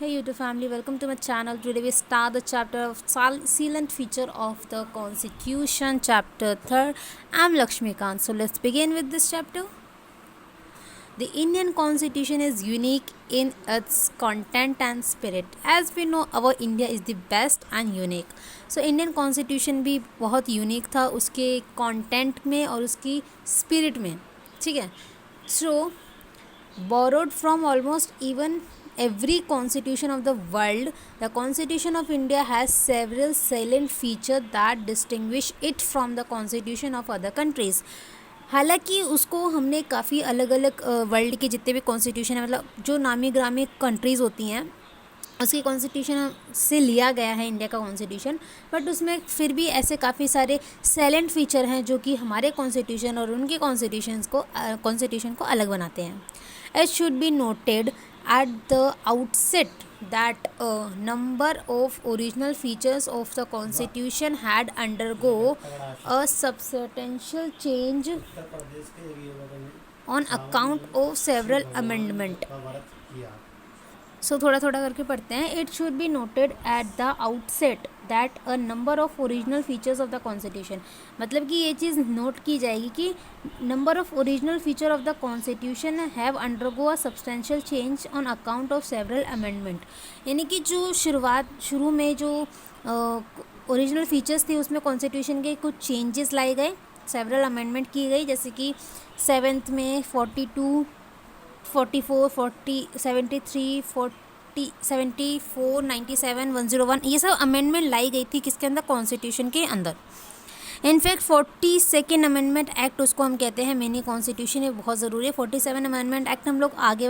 Hey YouTube family, welcome to my channel. Today we start the chapter of silent feature of the Constitution, chapter 3rd. I'm Lakshmikant. So let's begin with this chapter. The Indian Constitution is unique in its content and spirit. As we know, our India is the best and unique. So Indian Constitution भी बहुत unique था उसके content में और उसकी spirit में. ठीक है. So borrowed from almost even every constitution of the world, the Constitution of India has several salient features that distinguish it from the constitution of other countries. हालांकि उसको हमने काफ़ी अलग अलग वर्ल्ड के जितने भी कॉन्स्टिट्यूशन है, मतलब जो नामी ग्रामी कंट्रीज़ होती हैं उसकी कॉन्स्टिट्यूशन से लिया गया है इंडिया का कॉन्स्टिट्यूशन, बट उसमें फिर भी ऐसे काफ़ी सारे सैलेंट फीचर हैं जो कि हमारे कॉन्स्टिट्यूशन और उनके कॉन्स्टिट्यूशन को अलग बनाते हैं. It should be noted at the outset that a number of original features of the Constitution had undergo a substantial change on account of several amendment. So थोड़ा थोड़ा करके पढ़ते हैं. It should be noted at the outset that a number of original features of the Constitution, मतलब कि ये चीज़ note की जाएगी कि number of original feature of the Constitution have undergo a substantial change on account of several amendment. यानी कि जो शुरू में जो ओरिजिनल फीचर्स थे उसमें कॉन्स्टिट्यूशन के कुछ चेंजेस लाए गए, सेवरल अमेंडमेंट की गई, जैसे कि 7th में 42, 44, 40, 73, 40, 74, 97, 101 ये सब अमेंडमेंट लाई गई थी किसके अंदर, कॉन्स्टिट्यूशन के अंदर. इनफैक्ट 42nd अमेंडमेंट एक्ट उसको हम कहते हैं मिनी कॉन्स्टिट्यूशन. ये बहुत ज़रूरी है. 47 अमेंडमेंट एक्ट हम लोग आने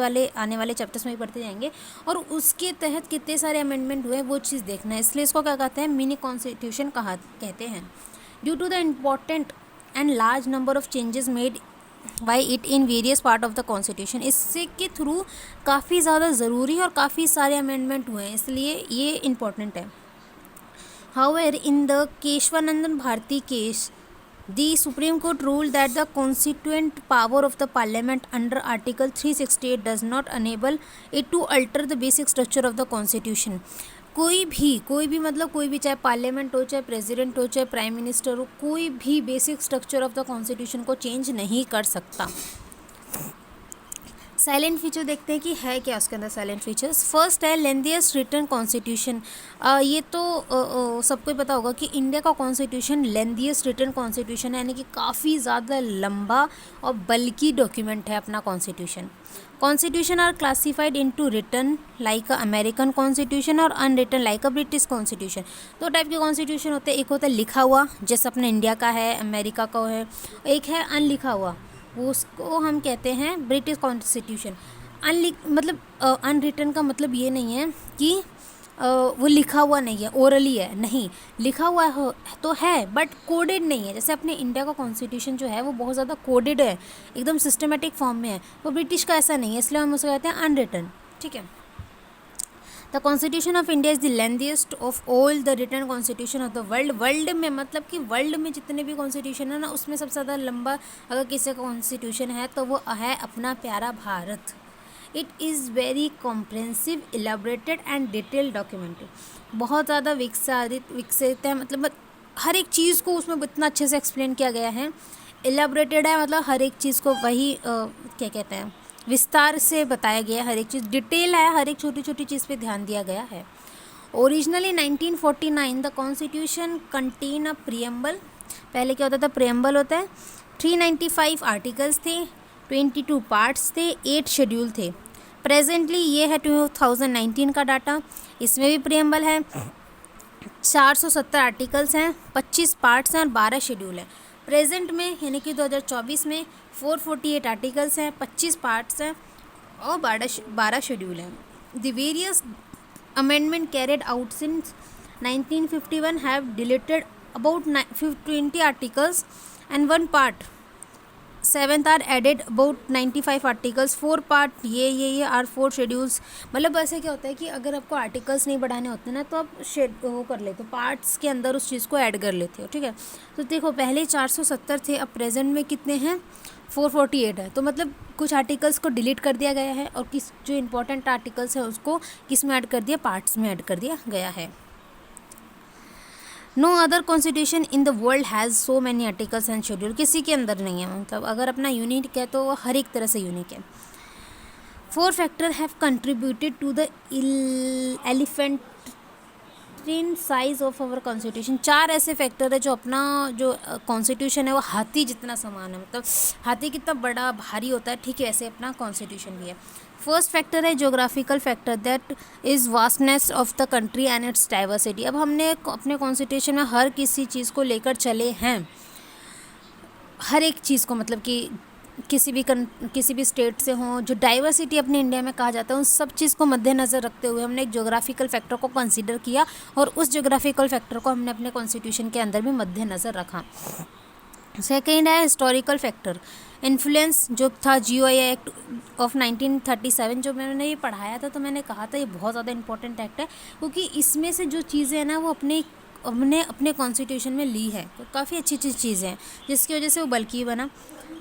वाले चैप्टर्स में ही पढ़ते जाएंगे और उसके तहत कितने सारे अमेंडमेंट हुए वो चीज़ देखना है, इसलिए इसको क्या कहते हैं, मिनी कॉन्स्टिट्यूशन कहते हैं. Due to the important and large number of changes made by it in various part of the constitution, इससे के थ्रू काफ़ी ज़्यादा ज़रूरी और काफ़ी सारे अमेंडमेंट हुए हैं, इसलिए ये इम्पॉर्टेंट है. However, in the Keshwanandan Bharti case, the Supreme Court ruled that the constituent power of the Parliament under Article 368 does not enable it to alter the basic structure of the Constitution. कोई भी मतलब कोई भी, चाहे parliament हो, चाहे president हो, चाहे प्राइम मिनिस्टर हो, कोई भी basic structure of the constitution को चेंज नहीं कर सकता. साइलेंट फीचर देखते हैं कि है क्या उसके अंदर साइलेंट फीचर्स. फर्स्ट है लेंथीएस्ट रिटन कॉन्स्टिट्यूशन. ये तो सबको पता होगा कि इंडिया का कॉन्स्टिट्यूशन लेंथीएस्ट रिटन कॉन्स्टिट्यूशन है, यानी कि काफ़ी ज़्यादा लंबा और बल्कि डॉक्यूमेंट है अपना constitution. Constitution are classified into written like a American constitution और unwritten like a British constitution. दो टाइप के कॉन्स्टिट्यूशन होते हैं, एक होता है लिखा हुआ जैसे अपने इंडिया का है, अमेरिका का है, एक है अनलिखा हुआ, वो उसको हम कहते हैं ब्रिटिश कॉन्स्टिट्यूशन. मतलब अनरिटन का मतलब ये नहीं है कि वो लिखा हुआ नहीं है, ओरली है, नहीं, लिखा हुआ तो है बट कोडेड नहीं है. जैसे अपने इंडिया का कॉन्स्टिट्यूशन जो है वो बहुत ज़्यादा कोडेड है, एकदम सिस्टमेटिक फॉर्म में है, वो ब्रिटिश का ऐसा नहीं है, इसलिए हम उसे कहते हैं अनरिटन. ठीक है. The constitution of India is the lengthiest of all the written constitution of the world. World में मतलब कि वर्ल्ड में जितने भी कॉन्स्टिट्यूशन है ना, उसमें सबसे ज़्यादा लंबा अगर किसी का कॉन्स्टिट्यूशन है तो वो है अपना प्यारा Bharat. It is very comprehensive, elaborated and detailed documented. बहुत ज़्यादा विकसित है, मतलब हर एक चीज़ को उसमें इतना अच्छे से एक्सप्लेन किया गया है. इलाबरेटेड है मतलब हर एक चीज़ को वही क्या कहते हैं, विस्तार से बताया गया. हर एक चीज़ डिटेल है, हर एक छोटी छोटी चीज़ पे ध्यान दिया गया है. Originally 1949 the constitution contain a preamble. पहले क्या होता था, प्रियम्बल होता है. 395 आर्टिकल्स थे, 22 पार्ट्स थे, 8 शेड्यूल थे. प्रेजेंटली ये है 2019 का डाटा, इसमें भी प्रियम्बल है. 470 आर्टिकल्स हैं, 25 पार्ट्स हैं और 12 शेड्यूल हैं. प्रेजेंट में यानी कि 2024 में 448 आर्टिकल्स हैं, 25 पार्ट्स हैं और 12 शेड्यूल हैं. The various amendment carried out since 1951 have deleted about 20 articles and 1 part. 7th are added about 95 articles. 4 part ये आर 4 शेड्यूल्स. मतलब ऐसे क्या होता है कि अगर आपको आर्टिकल्स नहीं बढ़ाने होते ना तो आप वो कर लेते हो, पार्ट्स के अंदर उस चीज़ को ऐड कर लेते हो. ठीक है. तो देखो पहले 470 थे, अब प्रेजेंट में कितने हैं, 448 है, तो मतलब कुछ आर्टिकल्स को डिलीट कर दिया गया है और किस जो इंपॉर्टेंट आर्टिकल्स है उसको किस में ऐड कर दिया, पार्ट्स में ऐड कर दिया गया है। No other constitution in the world has so many articles and schedule, किसी के अंदर नहीं है, मतलब अगर अपना यूनिक है तो वो हर एक तरह से यूनिक है। 4 factor have contributed to the elephant in size of our constitution, 4 ऐसे फैक्टर है जो अपना जो कॉन्स्टिट्यूशन है वो हाथी जितना समान है, मतलब हाथी कितना बड़ा भारी होता है, ठीक है, ऐसे अपना कॉन्स्टिट्यूशन भी है। फर्स्ट फैक्टर है geographical factor, that is vastness of the country and it's diversity. अब हमने अपने कॉन्स्टिट्यूशन में हर किसी चीज़ को लेकर चले हैं, हर एक चीज़ को, मतलब कि किसी भी स्टेट से हों, जो डाइवर्सिटी अपने इंडिया में कहा जाता है, उन सब चीज़ को मद्देनज़र रखते हुए हमने एक जोग्राफिकल फैक्टर को कंसीडर किया और उस जोग्राफिकल फैक्टर को हमने अपने कॉन्स्टिट्यूशन के अंदर भी मद्देनज़र रखा। सेकेंड है हिस्टोरिकल फैक्टर, इन्फ्लुएंस जो था GOI एक्ट ऑफ 1937, जो मैंने ये पढ़ाया था तो मैंने कहा था ये बहुत ज़्यादा इंपॉर्टेंट एक्ट है, क्योंकि इसमें से जो चीज़ें हैं ना वो हमने अपने कॉन्स्टिट्यूशन में ली है, तो काफ़ी अच्छी अच्छी चीज़ें हैं जिसकी वजह से वो बल्कि बना।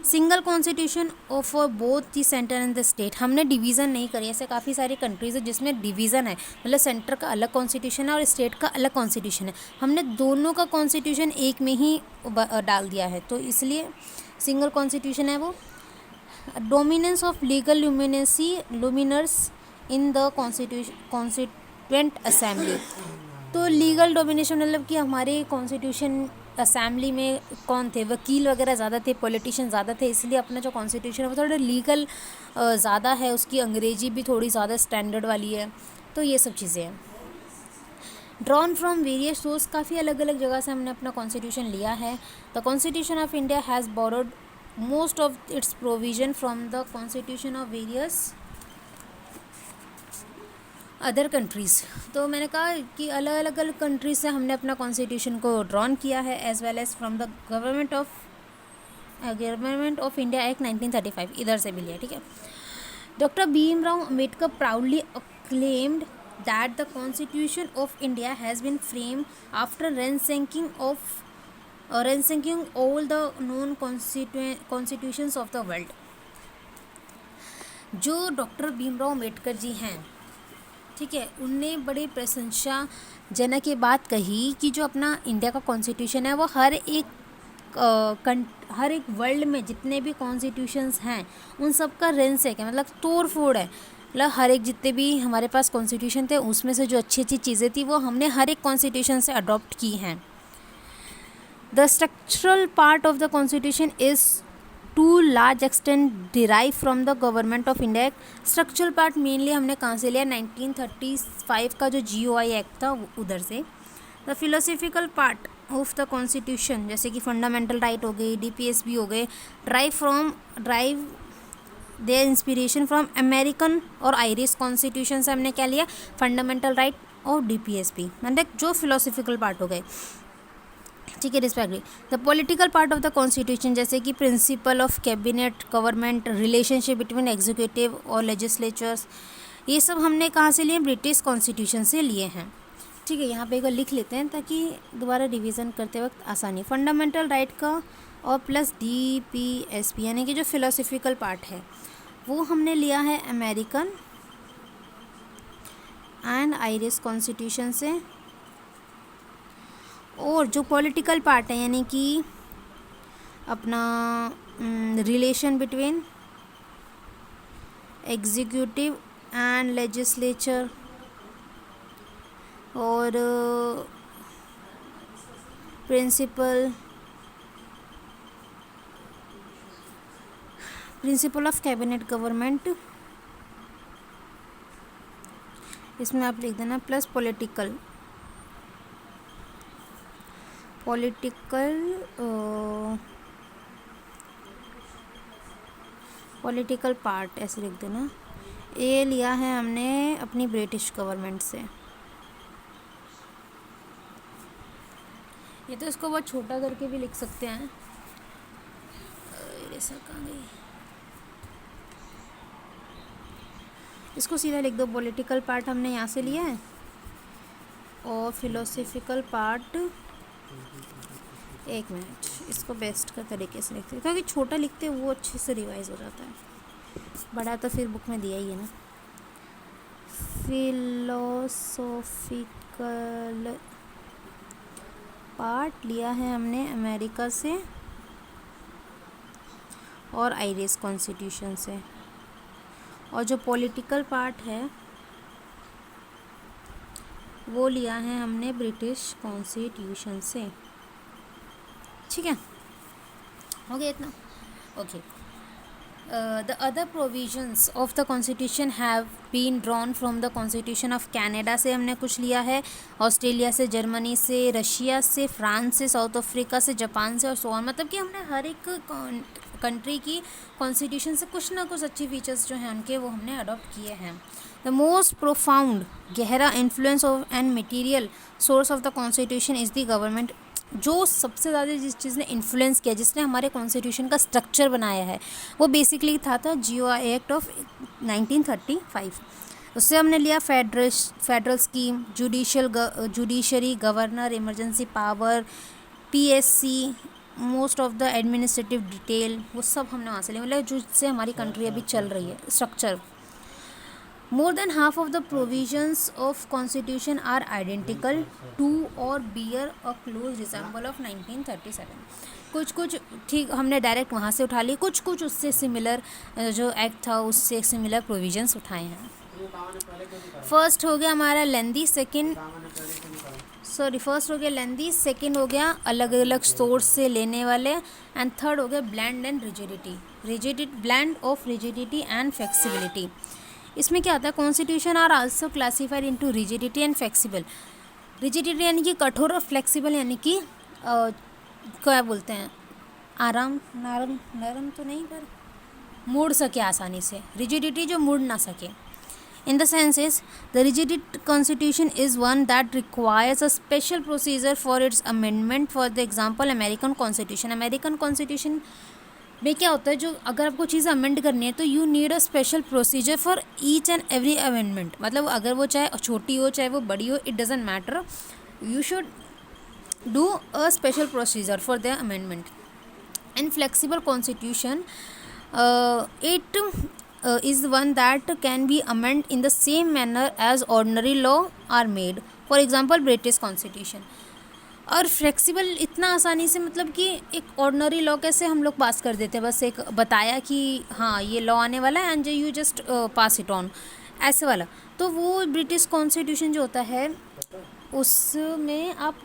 Single constitution of both the centre and the state, हमने डिवीज़न नहीं करी, ऐसे काफ़ी सारी कंट्रीज़ है जिसमें डिवीज़न है, मतलब सेंटर का अलग कॉन्स्टिट्यूशन है और स्टेट का अलग कॉन्स्टिट्यूशन है, हमने दोनों का कॉन्स्टिट्यूशन एक में ही डाल दिया है, तो इसलिए सिंगल कॉन्स्टिट्यूशन है वो। Dominance of legal luminaries in the constituent assembly, तो लीगल डोमिनेशन मतलब कि हमारे कॉन्स्टिट्यूशन असेंबली में कौन थे, वकील वगैरह ज़्यादा थे, पॉलिटिशियन ज़्यादा थे, इसलिए अपना जो कॉन्स्टिट्यूशन है वो थोड़ा लीगल ज़्यादा है, उसकी अंग्रेजी भी थोड़ी ज़्यादा स्टैंडर्ड वाली है, तो ये सब चीज़ें हैं। ड्रॉन फ्रॉम वेरियस सोर्स, काफ़ी अलग अलग जगह से हमने अपना कॉन्स्टिट्यूशन लिया है। The constitution of India has borrowed most of its provision from the constitution of various other countries, तो मैंने कहा कि अलग अलग कंट्रीज से हमने अपना कॉन्स्टिट्यूशन को ड्रॉन किया है, as well as from the government of India act 1935, इधर से भी लिया, ठीक है। Doctor Bhimrao Ambedkar proudly acclaimed that the Constitution of India has been framed after ransacking all the known constitutions of the world। जो डॉक्टर भीमराव अम्बेडकर जी हैं, ठीक है, उनने बड़ी प्रशंसाजनक ये बात कही कि जो अपना इंडिया का कॉन्स्टिट्यूशन है वो हर एक वर्ल्ड में जितने भी कॉन्स्टिट्यूशंस हैं उन सब का रेंसेक है, मतलब तोड़ फोड़ है, मतलब हर एक जितने भी हमारे पास कॉन्स्टिट्यूशन थे उसमें से जो अच्छी अच्छी चीज़ें थी वो हमने हर एक कॉन्स्टिट्यूशन से अडॉप्ट की हैं। The structural part of the constitution is to large extent derive from the government of India act. Structural part mainly हमने कहाँ से लिया, 1935 का जो GOI एक्ट था उधर से। The philosophical part of the constitution, जैसे कि फंडामेंटल राइट हो गई, DPSB हो गए, drive their inspiration from American और आयरिश कॉन्स्टिट्यूशन से हमने क्या लिया, फंडामेंटल राइट और DPSB, मतलब जो फिलोसफिकल पार्ट हो गए, ठीक है, respectively. The political part of the constitution, जैसे कि principle of cabinet government, relationship between executive और लेजिस्लेचर्स, ये सब हमने कहाँ से लिए, ब्रिटिश कॉन्स्टिट्यूशन से लिए हैं, ठीक है। यहाँ पे एक बार लिख लेते हैं ताकि दोबारा रिवीजन करते वक्त आसानी। फंडामेंटल राइट का और प्लस DPSB यानी कि जो फिलोसफिकल पार्ट है वो हमने लिया है अमेरिकन एंड आयरिश कॉन्स्टिट्यूशन से, और जो पॉलिटिकल पार्ट है यानी कि अपना relation between executive and legislature और प्रिंसिपल ऑफ कैबिनेट गवर्नमेंट, इसमें आप लिख देना प्लस पॉलिटिकल पार्ट ऐसे लिख देना। ये लिया है हमने अपनी ब्रिटिश गवर्नमेंट से, ये तो इसको बहुत छोटा करके भी लिख सकते हैं, इसको सीधा लिख दो, पॉलिटिकल पार्ट हमने यहाँ से लिया है और फिलोसफिकल पार्ट एक मिनट, इसको बेस्ट का तरीके से लिखते हैं, क्योंकि छोटा लिखते हैं वो अच्छे से रिवाइज हो जाता है, बड़ा तो फिर बुक में दिया ही है ना। फिलोसॉफिकल पार्ट लिया है हमने अमेरिका से और आयरिश कॉन्स्टिट्यूशन से, और जो पॉलिटिकल पार्ट है वो लिया है हमने ब्रिटिश कॉन्स्टिट्यूशन से। ठीक है, हो गया इतना। Okay, the other provisions of the constitution have been drawn from the constitution of Canada से हमने कुछ लिया है, ऑस्ट्रेलिया से, जर्मनी से, रशिया से, फ्रांस से, साउथ अफ्रीका से, जापान से और सो ऑन। मतलब कि हमने हर एक कंट्री की कॉन्स्टिट्यूशन से कुछ ना कुछ अच्छे फीचर्स जो हैं उनके वो हमने अडॉप्ट किए हैं। द मोस्ट प्रोफाउंड, गहरा influence of and material source of the constitution is the government. जो सबसे ज़्यादा जिस चीज़ ने इन्फ्लुएंस किया, जिसने हमारे कॉन्स्टिट्यूशन का स्ट्रक्चर बनाया है, वो बेसिकली था जीओआई एक्ट ऑफ 1935। उससे हमने लिया federal scheme, judiciary, governor, emergency power, PSC, most of the administrative detail, वो सब हमने वहाँ से लिया, मतलब जिससे हमारी कंट्री अभी चल रही है structure. More than half of the provisions of Constitution are identical to or bear a close resemble of 1937। कुछ ठीक हमने डायरेक्ट वहाँ से उठा ली, कुछ उससे सिमिलर जो एक्ट था उससे सिमिलर प्रोविजंस उठाए हैं। फर्स्ट हो गया हमारा लेंदी, सेकंड हो गया अलग अलग सोर्स से लेने वाले, एंड थर्ड हो गया blend and rigidity, blend of rigidity and flexibility. इसमें क्या आता है, constitution are also classified into rigidity and flexible. Rigidity यानी कि कठोर, और फ्लेक्सिबल यानी कि क्या बोलते हैं, आराम, नरम तो नहीं पर मुड़ सके आसानी से, रिजिडिटी जो मुड़ ना सके। In the senses the rigid constitution is one that requires a special procedure for its amendment. For the example American constitution में क्या होता है, जो अगर आपको चीज़ अमेंड करनी है तो you need a special procedure for each and every amendment. मतलब अगर वो चाहे छोटी हो चाहे वो बड़ी हो, it doesn't matter, you should do a special procedure for the amendment. In flexible constitution it is one that can be amended in the same manner as ordinary law are made, for example British Constitution। और flexible इतना आसानी से, मतलब कि एक ordinary law कैसे हम लोग पास कर देते हैं, बस एक बताया कि हाँ ये लॉ आने वाला है and you just pass it on, ऐसे वाला। तो वो ब्रिटिश कॉन्स्टिट्यूशन जो होता है उसमें आप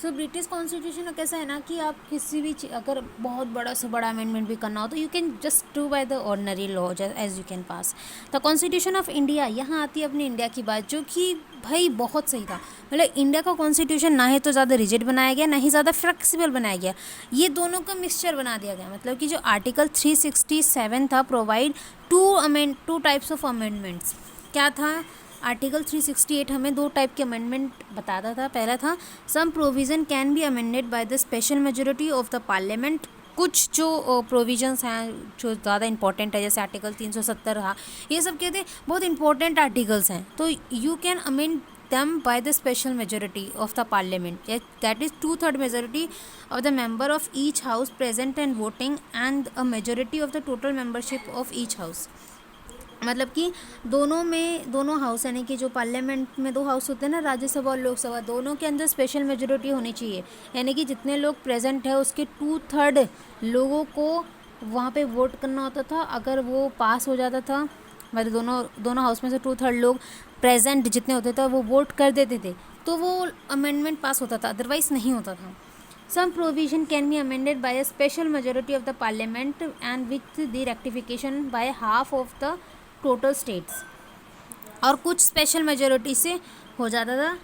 ब्रिटिश कॉन्स्टिट्यूशन कैसा है ना कि आप किसी भी अगर बहुत बड़ा से बड़ा अमेंडमेंट भी करना हो तो you can just do by the ordinary law as you can pass. The constitution of India, यहाँ आती है अपनी इंडिया की बात, जो कि भाई बहुत सही था। मतलब इंडिया का कॉन्स्टिट्यूशन ना ही तो ज़्यादा रिजिड बनाया गया, ना ही ज़्यादा फ्लेक्सिबल बनाया गया, ये दोनों का मिक्सचर बना दिया गया। मतलब कि जो आर्टिकल 367 था provide two types of amendments. क्या था आर्टिकल 368 हमें दो टाइप के अमेंडमेंट बताता था। पहला था some provision can be amended by the special majority of the parliament. कुछ जो प्रोविजंस हैं जो ज़्यादा इंपॉर्टेंट है, जैसे आर्टिकल 370 रहा, ये सब कहते हैं बहुत इंपॉर्टेंट आर्टिकल्स हैं, तो you can amend them by the special majority of the parliament, that is 2/3 majority of the member of each house present and voting and a majority of the total membership of each house। मतलब कि दोनों house यानी कि जो parliament में दो house होते हैं ना, राज्यसभा और लोकसभा, दोनों के अंदर स्पेशल मेजोरिटी होनी चाहिए, यानी कि जितने लोग प्रेजेंट है उसके 2/3 लोगों को वहाँ पे वोट करना होता था। अगर वो पास हो जाता था, मतलब दोनों हाउस में से 2/3 लोग प्रेजेंट जितने होते थे वो वोट कर देते थे, तो वो अमेंडमेंट पास होता था, अदरवाइज नहीं होता था। Some provision can be amended by a special majority of the parliament and with the rectification by half of the total states, और कुछ स्पेशल मेजोरिटी से हो जाता था।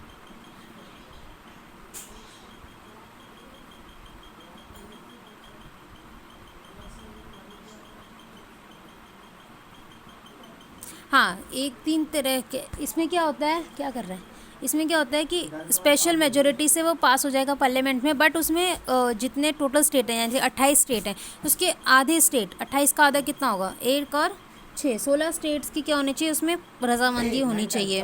हाँ, एक 3 तरह के इसमें क्या होता है, क्या कर रहा है, इसमें क्या होता है कि स्पेशल मेजोरिटी से वो पास हो जाएगा पार्लियामेंट में, बट उसमें जितने टोटल स्टेट हैं, यानी 28 स्टेट हैं, उसके आधे स्टेट, 28 का आधा कितना होगा, 1 और 6, 16 स्टेट्स की क्या होनी चाहिए, उसमें रजामंदी होनी चाहिए।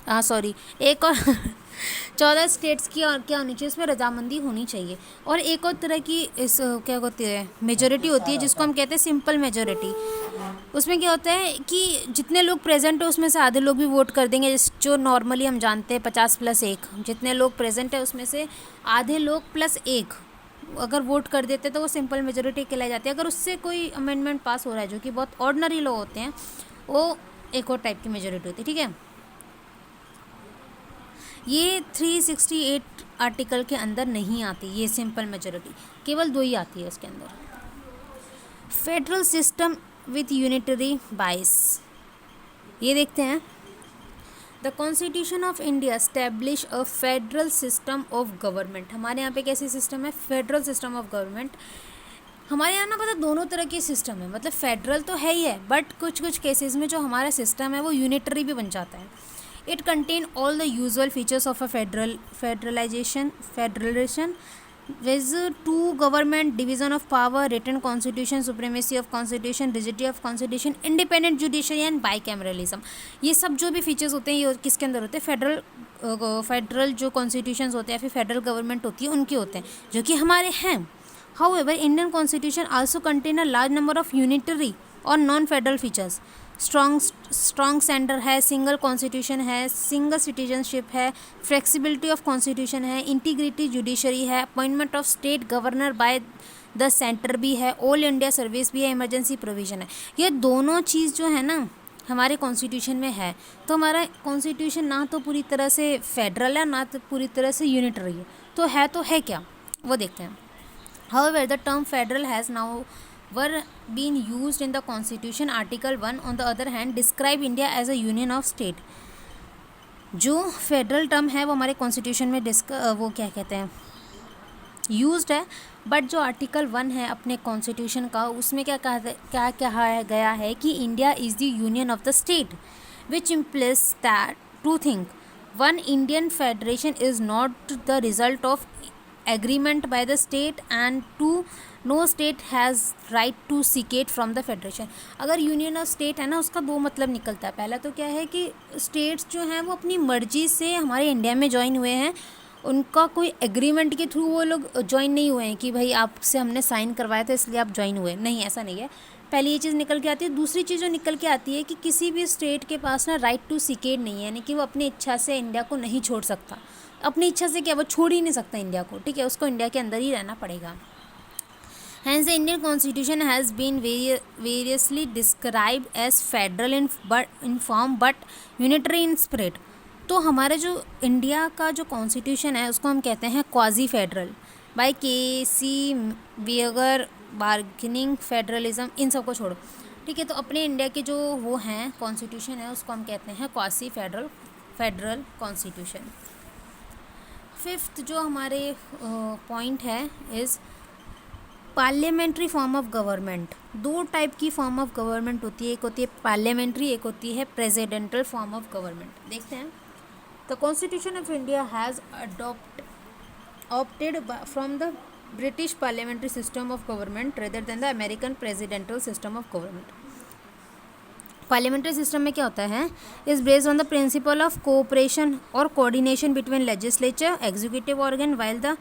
हाँ सॉरी, एक और 14 स्टेट्स की और क्या होनी चाहिए, उसमें रजामंदी होनी चाहिए। और एक और तरह की इस क्या होती है, मेजोरिटी होती है जिसको हम कहते हैं सिंपल मेजोरिटी। उसमें क्या होता है कि जितने लोग प्रेजेंट है उसमें से आधे लोग भी वोट कर देंगे, जो नॉर्मली हम जानते हैं 50+1, जितने लोग प्रेजेंट है उसमें से आधे लोग +1 अगर वोट कर देते तो वो सिंपल मेजोरिटी कहलाई जाती है। अगर उससे कोई अमेंडमेंट पास हो रहा है जो कि बहुत ऑर्डिनरी लॉ होते हैं, वो एक और टाइप की मेजोरिटी होती है, ठीक है। ये 368 आर्टिकल के अंदर नहीं आती ये सिंपल मेजोरिटी, केवल 2 ही आती है इसके अंदर। फेडरल सिस्टम विथ यूनिटरी बाइस, ये देखते हैं। The constitution of India establish a federal system of government. हमारे यहाँ पे कैसी सिस्टम है, फेडरल सिस्टम ऑफ गवर्नमेंट। हमारे यहाँ ना पता दोनों तरह की सिस्टम है, मतलब फेडरल तो है ही है, बट कुछ कुछ केसेस में जो हमारा सिस्टम है वो यूनिटरी भी बन जाता है। It contain all the usual features of a federalization with 2 government, division of power, written constitution, supremacy of constitution, rigidity of constitution, independent judiciary and bicameralism। ये सब जो भी फीचर्स होते हैं ये किसके अंदर होते हैं, फेडरल जो कॉन्स्टिट्यूशंस होते हैं या फिर फेडरल गवर्नमेंट होती है उनके होते हैं, जो कि हमारे हैं। However Indian constitution also contain a large number of unitary और non federal features. Strong centre है, सिंगल कॉन्स्टिट्यूशन है, सिंगल सिटीजनशिप है, फ्लेक्सिबिलिटी ऑफ कॉन्स्टिट्यूशन है, इंटीग्रिटी जुडिशरी है, appointment of state governor by the centre भी है, all India service भी है, इमरजेंसी प्रोविजन है। ये दोनों चीज़ जो है ना हमारे कॉन्स्टिट्यूशन में है। तो हमारा कॉन्स्टिट्यूशन ना तो पूरी तरह से फेडरल है ना तो पूरी तरह से यूनिटरी है, तो है क्या वो देखते हैं। However, the term federal has now been used in the Constitution. Article 1, on the other hand, describe India as a union of state. जो फेडरल टर्म है वो हमारे कॉन्स्टिट्यूशन में वो क्या कहते हैं यूज्ड है, बट जो आर्टिकल 1 है अपने कॉन्स्टिट्यूशन का उसमें क्या कहा गया है कि India is the union of the state, which implies that two thing. One, Indian federation is not the result of agreement by the state, and 2, no state has right to secede from the federation। अगर union of state है ना उसका 2 मतलब निकलता है। पहला तो क्या है कि स्टेट्स जो हैं वो अपनी मर्जी से हमारे इंडिया में ज्वाइन हुए हैं, उनका कोई एग्रीमेंट के थ्रू वो लोग ज्वाइन नहीं हुए हैं कि भाई आपसे हमने साइन करवाया था इसलिए आप ज्वाइन हुए, नहीं ऐसा नहीं है। पहली ये चीज़ निकल के आती है। दूसरी चीज़ जो निकल के आती है कि किसी भी स्टेट के पास ना राइट टू सिकेड नहीं है, यानी कि वो अपनी इच्छा से इंडिया को नहीं छोड़ सकता। अपनी इच्छा से क्या, वो छोड़ ही नहीं सकता इंडिया को, ठीक है, उसको इंडिया के अंदर ही रहना पड़ेगा। Hence the Indian Constitution has been variously described as federal in form but unitary in spirit। तो हमारा जो इंडिया का जो कॉन्स्टिट्यूशन है उसको हम कहते हैं quasi federal, by K C. Wheare, bargaining federalism, इन सब को छोड़ो, ठीक है। तो अपने इंडिया के जो वो हैं कॉन्स्टिट्यूशन है उसको हम कहते हैं क्वासी फेडरल कॉन्स्टिट्यूशन। 5th जो हमारे पॉइंट है is parliamentary form of government. 2 type की फॉर्म ऑफ गवर्नमेंट होती है, एक होती है पार्लियामेंट्री, एक होती है प्रेसिडेंटल फॉर्म ऑफ गवर्नमेंट। देखते हैं। The constitution of India has opted from the British parliamentary system of government rather than the American presidential system of government. Parliamentary system में क्या होता है, is based on the principle of cooperation और coordination between legislature executive organ, while the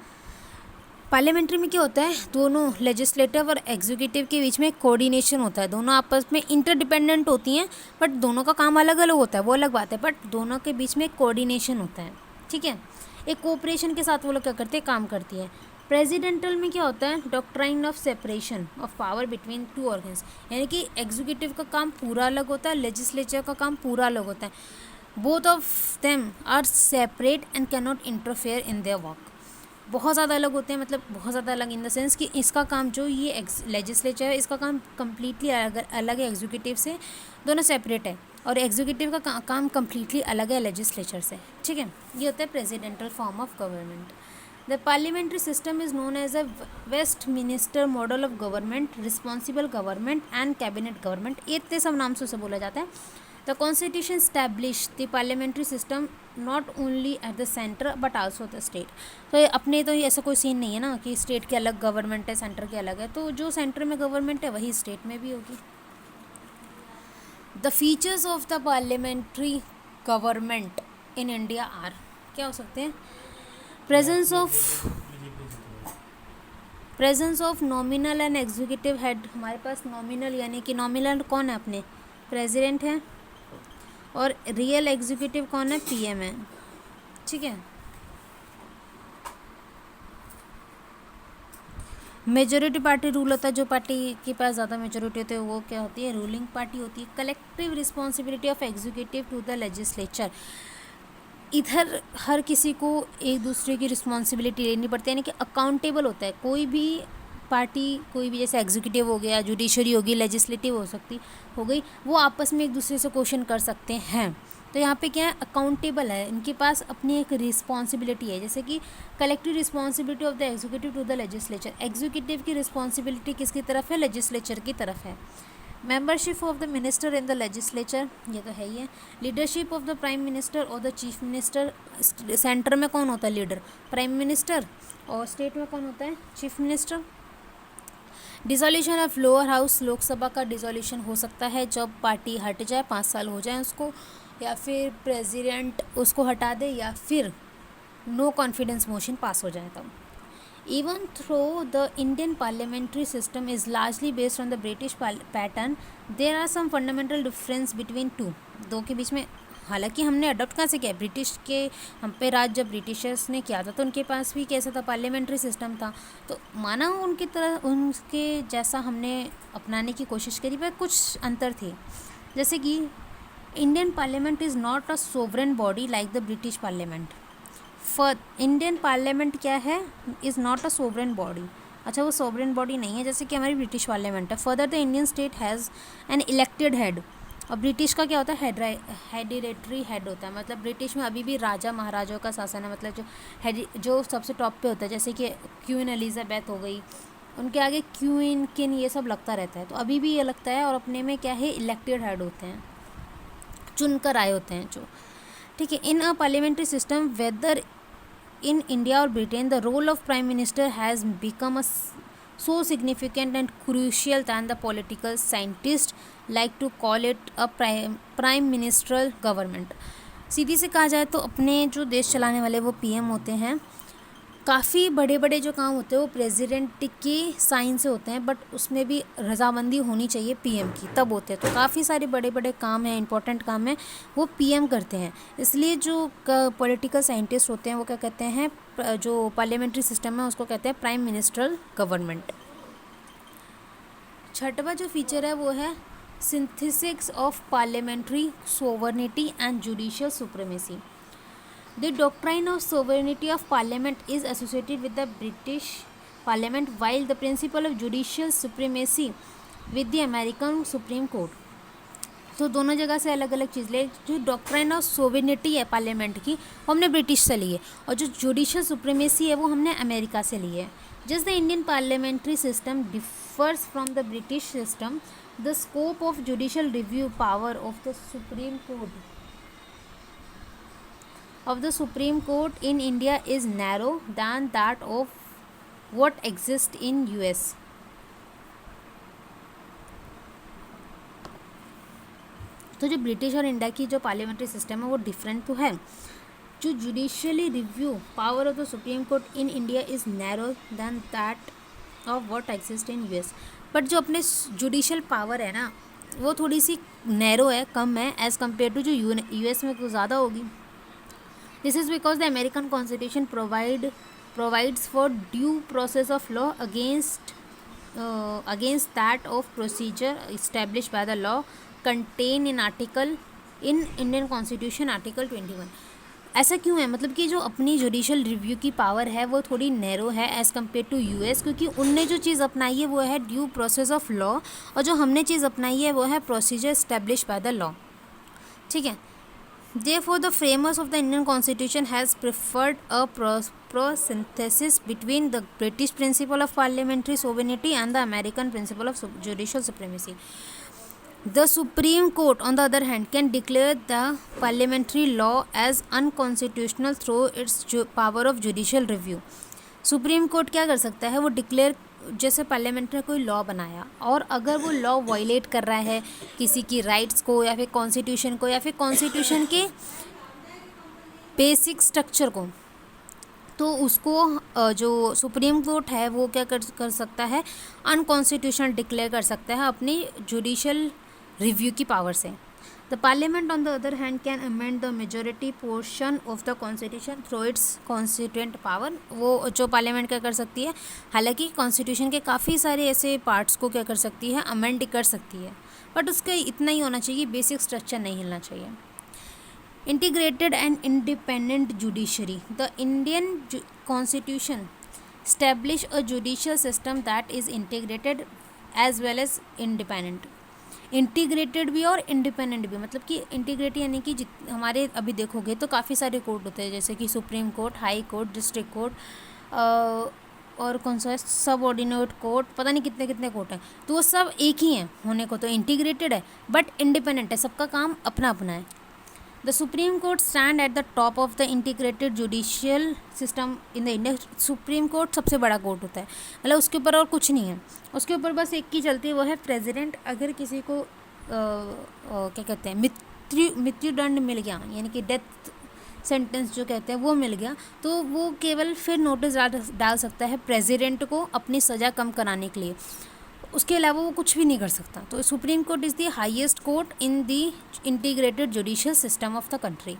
parliamentary में क्या होता है, दोनों लेजिस्लेटिव और एग्जीक्यूटिव के बीच में कोऑर्डिनेशन होता है। दोनों आपस में इंटरडिपेंडेंट होती हैं बट दोनों का काम अलग अलग होता है, वो अलग बात है, बट दोनों के बीच में कोऑर्डिनेशन होता है, ठीक है। एक कोऑपरेशन के साथ वो लोग क्या करते हैं, काम करती है। प्रेसिडेंटल में क्या होता है, doctrine of separation of power between 2 organs, यानी कि एग्जीक्यूटिव का काम पूरा अलग होता है, लेजिस्लेचर का काम पूरा अलग होता है। Both of them are separate and can not interfere in their work. बहुत ज़्यादा अलग होते हैं, मतलब बहुत ज़्यादा अलग इन द सेंस कि इसका काम जो ये लेजिस्लेचर है इसका काम कम्प्लीटली अलग है एग्जीक्यूटिव से, दोनों सेपरेट है, और एग्जीक्यूटिव का काम कम्प्लीटली अलग है लेजिस्लेचर से, ठीक है। ये होता है presidential form of government. The parliamentary system is known as a Westminster model of government, responsible government and cabinet government, ये इतने सब नाम से उसे बोला जाता है। The constitution establish the parliamentary system not only at the centre but also the state. तो अपने तो ऐसा कोई सीन नहीं है ना कि स्टेट के अलग गवर्नमेंट है, सेंटर के अलग है, तो जो सेंटर में गवर्नमेंट है वही स्टेट में भी होगी। The features of the parliamentary government in India are, क्या हो सकते हैं? Presence of nominal and executive head. हमारे पास नॉमिनल यानी कि नॉमिनल कौन है अपने? प्रेसिडेंट है, और रियल एग्जीक्यूटिव कौन है? पीएम है। ठीक है। मेजोरिटी पार्टी रूल होता है, जो पार्टी के पास ज़्यादा मेजोरिटी होती है वो क्या होती है? रूलिंग पार्टी होती है। Collective responsibility of executive to the legislature. इधर हर किसी को एक दूसरे की रिस्पॉन्सिबिलिटी लेनी पड़ती है, यानी कि अकाउंटेबल होता है। कोई भी पार्टी, कोई भी, जैसे एग्जीक्यूटिव हो गया, जुडिशरी होगी, लेजिस्लेटिव हो गई, वो आपस में एक दूसरे से क्वेश्चन कर सकते हैं। तो यहाँ पे क्या है? अकाउंटेबल है, इनके पास अपनी एक रिस्पॉन्सिबिलिटी है। जैसे कि collective responsibility of the executive to the legislature. Executive की रिस्पॉन्सिबिलिटी किसकी तरफ है? लेजिस्लेचर की तरफ है। Membership of the minister in the legislature, ये तो है ही है। Leadership of the prime minister और द चीफ मिनिस्टर। सेंटर में कौन होता है लीडर? प्राइम मिनिस्टर, और स्टेट में कौन होता है? Chief minister. Dissolution of lower house. Lok Sabha का डिसोल्यूशन हो सकता है जब पार्टी हट जाए, 5 साल हो जाए उसको, या फिर प्रेसिडेंट उसको हटा दे, या फिर नो कॉन्फिडेंस मोशन पास हो जाए तब। Even though the Indian parliamentary system is largely based on the British pattern, there are some fundamental difference between two. दो के बीच में, हालांकि हमने अडॉप्ट कहाँ से किया? ब्रिटिश के हम पे राज जब ब्रिटिशर्स ने किया था तो उनके पास भी कैसा था? पार्लियामेंट्री सिस्टम था। तो माना उनकी तरह, उनके जैसा हमने अपनाने की कोशिश करी, पर कुछ अंतर थे। जैसे कि Indian parliament is not a sovereign body like the British parliament. Indian parliament क्या है? Is not a sovereign body. अच्छा, वो सोवरेन बॉडी नहीं है जैसे कि हमारी ब्रिटिश पार्लियामेंट है। Further the Indian state has an elected head. और ब्रिटिश का क्या होता है? हेडिटेटरी हेड होता है। मतलब ब्रिटिश में अभी भी राजा महाराजाओं का शासन है, मतलब जो सबसे टॉप पे होता है, जैसे कि क्वीन एलिजाबेथ हो गई, उनके आगे क्वीन किन ये सब लगता रहता है। तो अभी भी ये लगता है, और अपने में क्या है? इलेक्टेड हेड होते हैं, चुनकर आए होते हैं जो। ठीक है। In a parliamentary system, whether in India or Britain, the role of prime minister has become so significant and crucial that the political scientists like to call it a prime ministerial government. सीधी से कहा जाए तो अपने जो देश चलाने वाले वो पीएम होते हैं। काफ़ी बड़े बड़े जो काम होते हैं वो प्रेसिडेंट के साइन से होते हैं, बट उसमें भी रजामंदी होनी चाहिए पीएम की, तब होते हैं। तो काफ़ी सारे बड़े बड़े काम हैं, इंपॉर्टेंट काम हैं, वो पीएम करते हैं। इसलिए जो पॉलिटिकल साइंटिस्ट होते हैं वो क्या कहते हैं? जो पार्लियामेंट्री सिस्टम है उसको कहते हैं प्राइम मिनिस्ट्रियल गवर्नमेंट। छठवां जो फीचर है वो है synthesis of parliamentary sovereignty and judicial supremacy. The doctrine of sovereignty of parliament is associated with the British parliament, while the principle of judicial supremacy with the American Supreme Court. तो दोनों जगह से अलग अलग चीज़ ले। जो डॉक्ट्राइन ऑफ सोवेनिटी है parliament की, वो हमने ब्रिटिश से ली है, और जो जुडिशियल सुप्रीमेसी है वो हमने अमेरिका से ली है। Just the Indian parliamentary system differs from the British system, the scope of judicial review power of the supreme court of the Supreme Court in India is narrow than that of what exists in US. तो जो British और India की जो parliamentary system है वो different तो है। जो judicially review power of the supreme court in India is narrow than that of what exist in US. But जो अपने जुडिशियल पावर है ना, वो थोड़ी सी नैरो है, कम है, एज़ कम्पेयर टू जो यूएस में कुछ ज़्यादा होगी। This is because the American Constitution provides for due process of law against that of procedure established by the law contained in Indian Constitution Article 21. ऐसा क्यों है? मतलब कि जो अपनी जुडिशियल रिव्यू की पावर है वो थोड़ी नैरो है एज़ कम्पेयर टू यूएस, क्योंकि उनने जो चीज़ अपनाई है वो है ड्यू प्रोसेस ऑफ लॉ, और जो हमने चीज़ अपनाई है वो है procedure establish by the law. ठीक है। Therefore, the framers of the Indian Constitution has preferred a prosynthesis between the British principle of parliamentary sovereignty and the American principle of judicial supremacy. The Supreme Court, on the other hand, can declare the parliamentary law as unconstitutional through its power of judicial review. Supreme court क्या कर सकता है? वो declare जैसे parliament ने कोई law बनाया और अगर वो लॉ वायलेट कर रहा है किसी की राइट्स को या फिर कॉन्स्टिट्यूशन को या फिर कॉन्स्टिट्यूशन के बेसिक स्ट्रक्चर को, तो उसको जो सुप्रीम कोर्ट है वो क्या कर सकता है, अनकॉन्स्टिट्यूशनल डिक्लेयर कर सकता है अपनी जुडिशल रिव्यू की पावर से। The parliament on the other hand can amend the majority portion of the constitution through it's constituent power. वो जो पार्लियामेंट क्या कर सकती है, हालांकि कॉन्स्टिट्यूशन के काफ़ी सारे ऐसे पार्ट्स को क्या कर सकती है, अमेंड कर सकती है, बट उसका इतना ही होना चाहिए, बेसिक स्ट्रक्चर नहीं हिलना चाहिए। Integrated and independent judiciary. The Indian Constitution establish a judicial system that is integrated as well as independent. Integrated भी और इंडिपेंडेंट भी, मतलब कि इंटीग्रेटेड यानी कि हमारे अभी देखोगे तो काफ़ी सारे कोर्ट होते हैं, जैसे कि supreme court, high court, district court और कौन सा है, सब ऑर्डिनेट कोर्ट, पता नहीं कितने कितने कोर्ट हैं, तो वो सब एक ही हैं होने को, तो इंटीग्रेटेड है बट इंडिपेंडेंट है, सबका काम अपना अपना है। The Supreme Court stand at the top of the integrated judicial system in the India. Supreme court सबसे बड़ा कोर्ट होता है, मतलब उसके ऊपर और कुछ नहीं है, उसके ऊपर बस एक की चलती है, वो है प्रेसिडेंट। अगर किसी को क्या कहते हैं, मृत्युदंड मिल गया, यानी कि डेथ सेंटेंस जो कहते हैं वो मिल गया, तो वो केवल फिर नोटिस डाल सकता है प्रेसिडेंट को अपनी सज़ा कम कराने के लिए, उसके अलावा वो कुछ भी नहीं कर सकता। तो supreme court is the highest court in the integrated judicial system of the country.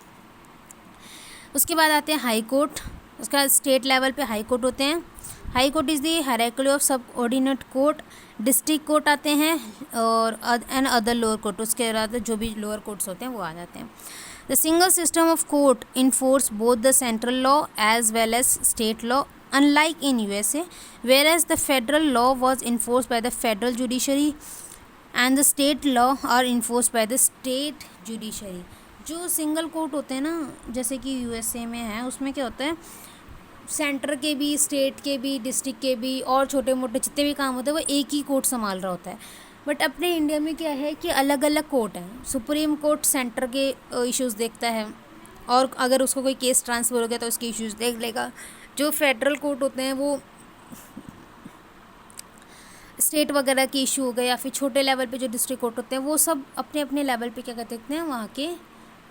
उसके बाद आते हैं हाई कोर्ट, उसका स्टेट लेवल पे हाई कोर्ट होते हैं। High court is the hierarchy of सब ऑर्डिनेट कोर्ट। डिस्ट्रिक्ट कोर्ट आते हैं और एंड अदर लोअर कोर्ट, उसके बाद जो भी लोअर कोर्ट्स होते हैं वो आ जाते हैं। The single system of court enforce both the central law as well as state law, unlike in USA, whereas the federal law was enforced by the federal judiciary and the state law are enforced by the state judiciary. जो single court होते हैं ना, जैसे कि USA में है, उसमें क्या होता है, सेंटर के भी, स्टेट के भी, डिस्ट्रिक्ट के भी और छोटे मोटे जितने भी काम होते हैं वो एक ही कोर्ट संभाल रहा होता है। बट अपने इंडिया में क्या है कि अलग अलग कोर्ट हैं। सुप्रीम कोर्ट सेंटर के इश्यूज़ देखता है और अगर उसको कोई केस ट्रांसफ़र हो गया तो उसके इश्यूज़ देख लेगा। जो फेडरल कोर्ट होते हैं वो स्टेट वगैरह के इशू हो गए, या फिर छोटे लेवल पे जो डिस्ट्रिक्ट कोर्ट होते हैं वो सब अपने अपने लेवल पे क्या कहते हैं, वहाँ के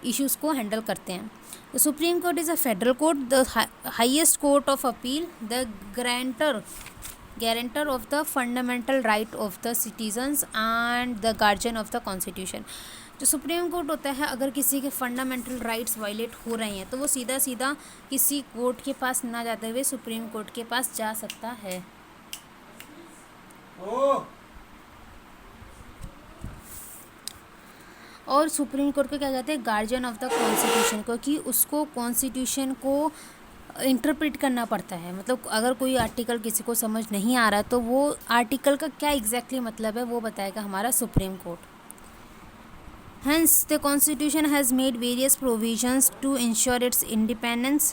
इश्यूज़ को हैंडल करते हैं। The supreme court is a federal court, the highest court of appeal, the guarantor of the fundamental right of the citizens and the guardian of the constitution. जो सुप्रीम कोर्ट होता है, अगर किसी के fundamental rights violate हो रहे हैं तो वो सीधा सीधा किसी कोर्ट के पास ना जाते हुए सुप्रीम कोर्ट के पास जा सकता है। और सुप्रीम कोर्ट को क्या कहते हैं, गार्जियन ऑफ द कॉन्स्टिट्यूशन, क्योंकि उसको कॉन्स्टिट्यूशन को इंटरप्रेट करना पड़ता है। मतलब अगर कोई आर्टिकल किसी को समझ नहीं आ रहा तो वो आर्टिकल का क्या एग्जैक्टली मतलब है वो बताएगा हमारा supreme court. Hence, the Constitution has made various provisions to ensure its independence,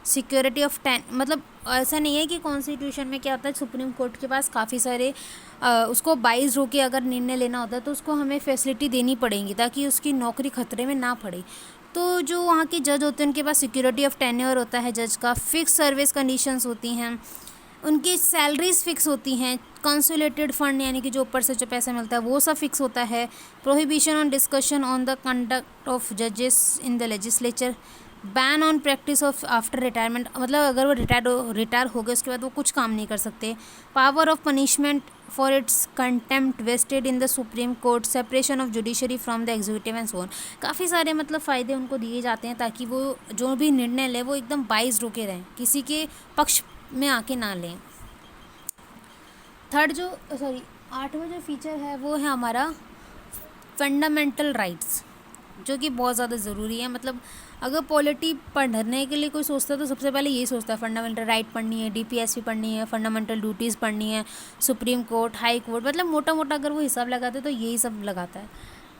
security of मतलब ऐसा नहीं है कि कॉन्स्टिट्यूशन में क्या होता है, सुप्रीम कोर्ट के पास काफ़ी सारे उसको बाइज होकर अगर निर्णय लेना होता है तो उसको हमें फैसिलिटी देनी पड़ेगी ताकि उसकी नौकरी खतरे में ना पड़े। तो जो वहाँ के जज होते हैं उनके पास सिक्योरिटी ऑफ टेन्योर होता है, जज का फिक्स सर्विस कंडीशंस होती हैं, उनकी सैलरीज फिक्स होती हैं, कंसोलिडेटेड फंड यानी कि जो ऊपर से जो पैसा मिलता है वो सब फिक्स होता है। Prohibition on discussion on the conduct of जजेस in the legislature, ban on practice of after retirement, मतलब अगर वो रिटायर हो गए उसके बाद वो कुछ काम नहीं कर सकते। Power of punishment for its contempt vested in the supreme court, separation of judiciary from the executive and so on. काफ़ी सारे मतलब फ़ायदे उनको दिए जाते हैं ताकि वो जो भी निर्णय ले वो एकदम बाइज रुके रहें, किसी के पक्ष में आके ना लें। आठवां जो फीचर है वो है हमारा फंडामेंटल राइट्स, जो कि बहुत ज़्यादा ज़रूरी है। मतलब अगर पॉलिटी पढ़ने के लिए कोई सोचता है तो सबसे पहले यही सोचता है फंडामेंटल राइट पढ़नी है, DPSP पढ़नी है, फंडामेंटल ड्यूटीज़ पढ़नी है, सुप्रीम कोर्ट, हाई कोर्ट, मतलब मोटा मोटा अगर वो हिसाब लगाते तो यही सब लगाता है।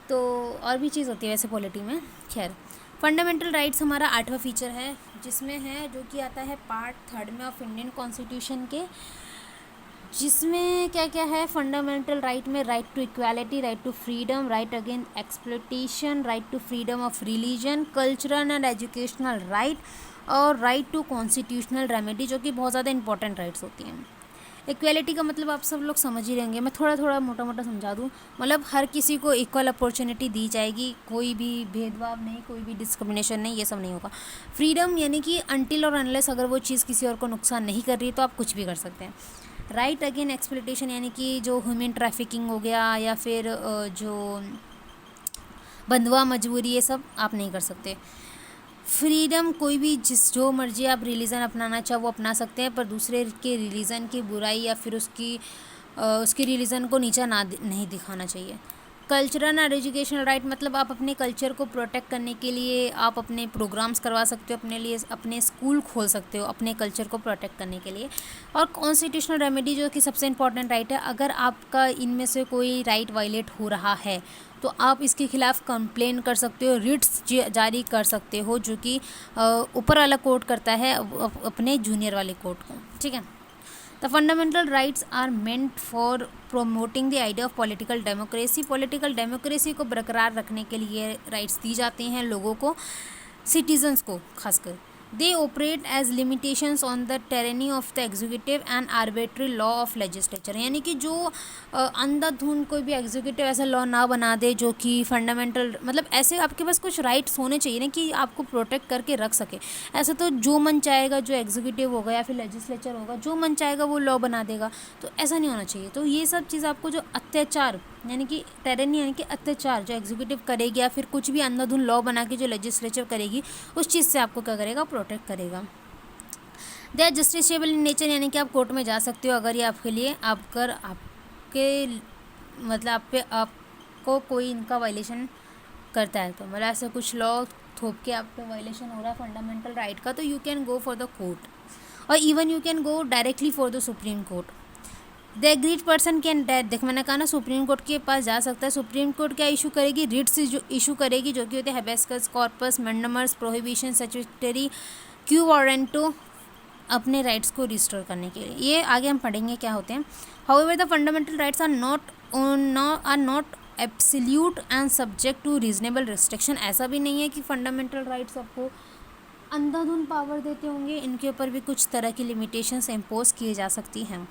तो और भी चीज़ होती है वैसे पॉलिटी में। खैर, फंडामेंटल राइट्स हमारा आठवां फीचर है, जिसमें है जो कि आता है पार्ट 3 में ऑफ इंडियन कॉन्स्टिट्यूशन के, जिसमें क्या क्या है फंडामेंटल राइट में, right to equality, right to freedom, right against exploitation, right to freedom of religion, cultural and educational right और राइट टू कॉन्स्टिट्यूशनल रेमेडी, जो कि बहुत ज़्यादा इंपॉर्टेंट राइट्स होती हैं। इक्वेलिटी का मतलब आप सब लोग समझ ही रहेंगे, मैं थोड़ा थोड़ा मोटा मोटा समझा दूँ। मतलब हर किसी को इक्वल अपॉर्चुनिटी दी जाएगी, कोई भी भेदभाव नहीं, कोई भी डिस्क्रिमिनेशन नहीं, ये सब नहीं होगा। फ्रीडम यानी कि अनटिल और अनलेस अगर वो चीज़ किसी और को नुकसान नहीं कर रही तो आप कुछ भी कर सकते हैं। राइट अगेन एक्सप्लॉइटेशन यानी कि जो ह्यूमन ट्रैफिकिंग हो गया या फिर जो बंधुआ मजबूरी, ये सब आप नहीं कर सकते। फ्रीडम कोई भी जो मर्जी आप रिलीजन अपनाना चाहो वो अपना सकते हैं, पर दूसरे के रिलीजन की बुराई या फिर उसकी रिलीजन को नीचा नहीं दिखाना चाहिए। कल्चरल और एजुकेशनल राइट मतलब आप अपने कल्चर को प्रोटेक्ट करने के लिए आप अपने प्रोग्राम्स करवा सकते हो, अपने लिए अपने स्कूल खोल सकते हो अपने कल्चर को प्रोटेक्ट करने के लिए। और कॉन्स्टिट्यूशनल रेमेडी जो कि सबसे इंपॉर्टेंट राइट है, अगर आपका इनमें से कोई राइट वायलेट हो रहा है तो आप इसके खिलाफ कंप्लेन कर सकते हो, रिट्स जारी कर सकते हो, जो कि ऊपर वाला कोर्ट करता है अपने जूनियर वाले कोर्ट को, ठीक है। The fundamental rights are meant for promoting the idea of political democracy. Political democracy को बरकरार रखने के लिए राइट्स दी जाती हैं लोगों को, सिटीजन्स को खासकर। They operate as limitations on the tyranny of the executive and arbitrary law of legislature, यानी कि जो अंधाधुंध कोई भी एग्जीक्यूटिव ऐसा लॉ ना बना दे जो कि फंडामेंटल, मतलब ऐसे आपके पास कुछ राइट्स होने चाहिए ना कि आपको प्रोटेक्ट करके रख सके। ऐसे तो जो मन चाहेगा, जो एग्जीक्यूटिव होगा या फिर लेजिस्लेचर होगा, जो मन चाहेगा वो लॉ बना देगा, तो ऐसा नहीं होना चाहिए। तो ये सब चीज़ आपको जो अत्याचार यानी कि टेरेनी यानी कि अत्याचार जो एग्जीक्यूटिव करेगी या फिर कुछ भी अंधाधुंध लॉ बना के जो लेजिस्लेचर करेगी, उस चीज़ से आपको क्या करेगा, प्रोटेक्ट करेगा। They are justiciable in nature, यानी कि आप कोर्ट में जा सकते हो अगर ये आपके लिए आपके मतलब आपको कोई इनका वायलेशन करता है, तो मतलब ऐसा कुछ लॉ थोप के आप पे वायलेशन हो रहा है फंडामेंटल राइट का, तो you can go for the court, और even you can go directly for the supreme court. The aggrieved person can देख, मैंने कहा ना सुप्रीम कोर्ट के पास जा सकता है। सुप्रीम कोर्ट क्या इशू करेगी, रिट्स जो इशू करेगी, जो कि होते हैं habeas corpus, mandamus, prohibition, statutory quo warranto, अपने राइट्स को रिस्टोर करने के लिए। ये आगे हम पढ़ेंगे क्या होते हैं। However the fundamental rights are not absolute and subject to reasonable restriction. ऐसा भी नहीं है कि फंडामेंटल राइट्स आपको अंधाधुंध पावर देते होंगे, इनके ऊपर भी कुछ तरह की लिमिटेशंस इम्पोज किए जा सकती हैं।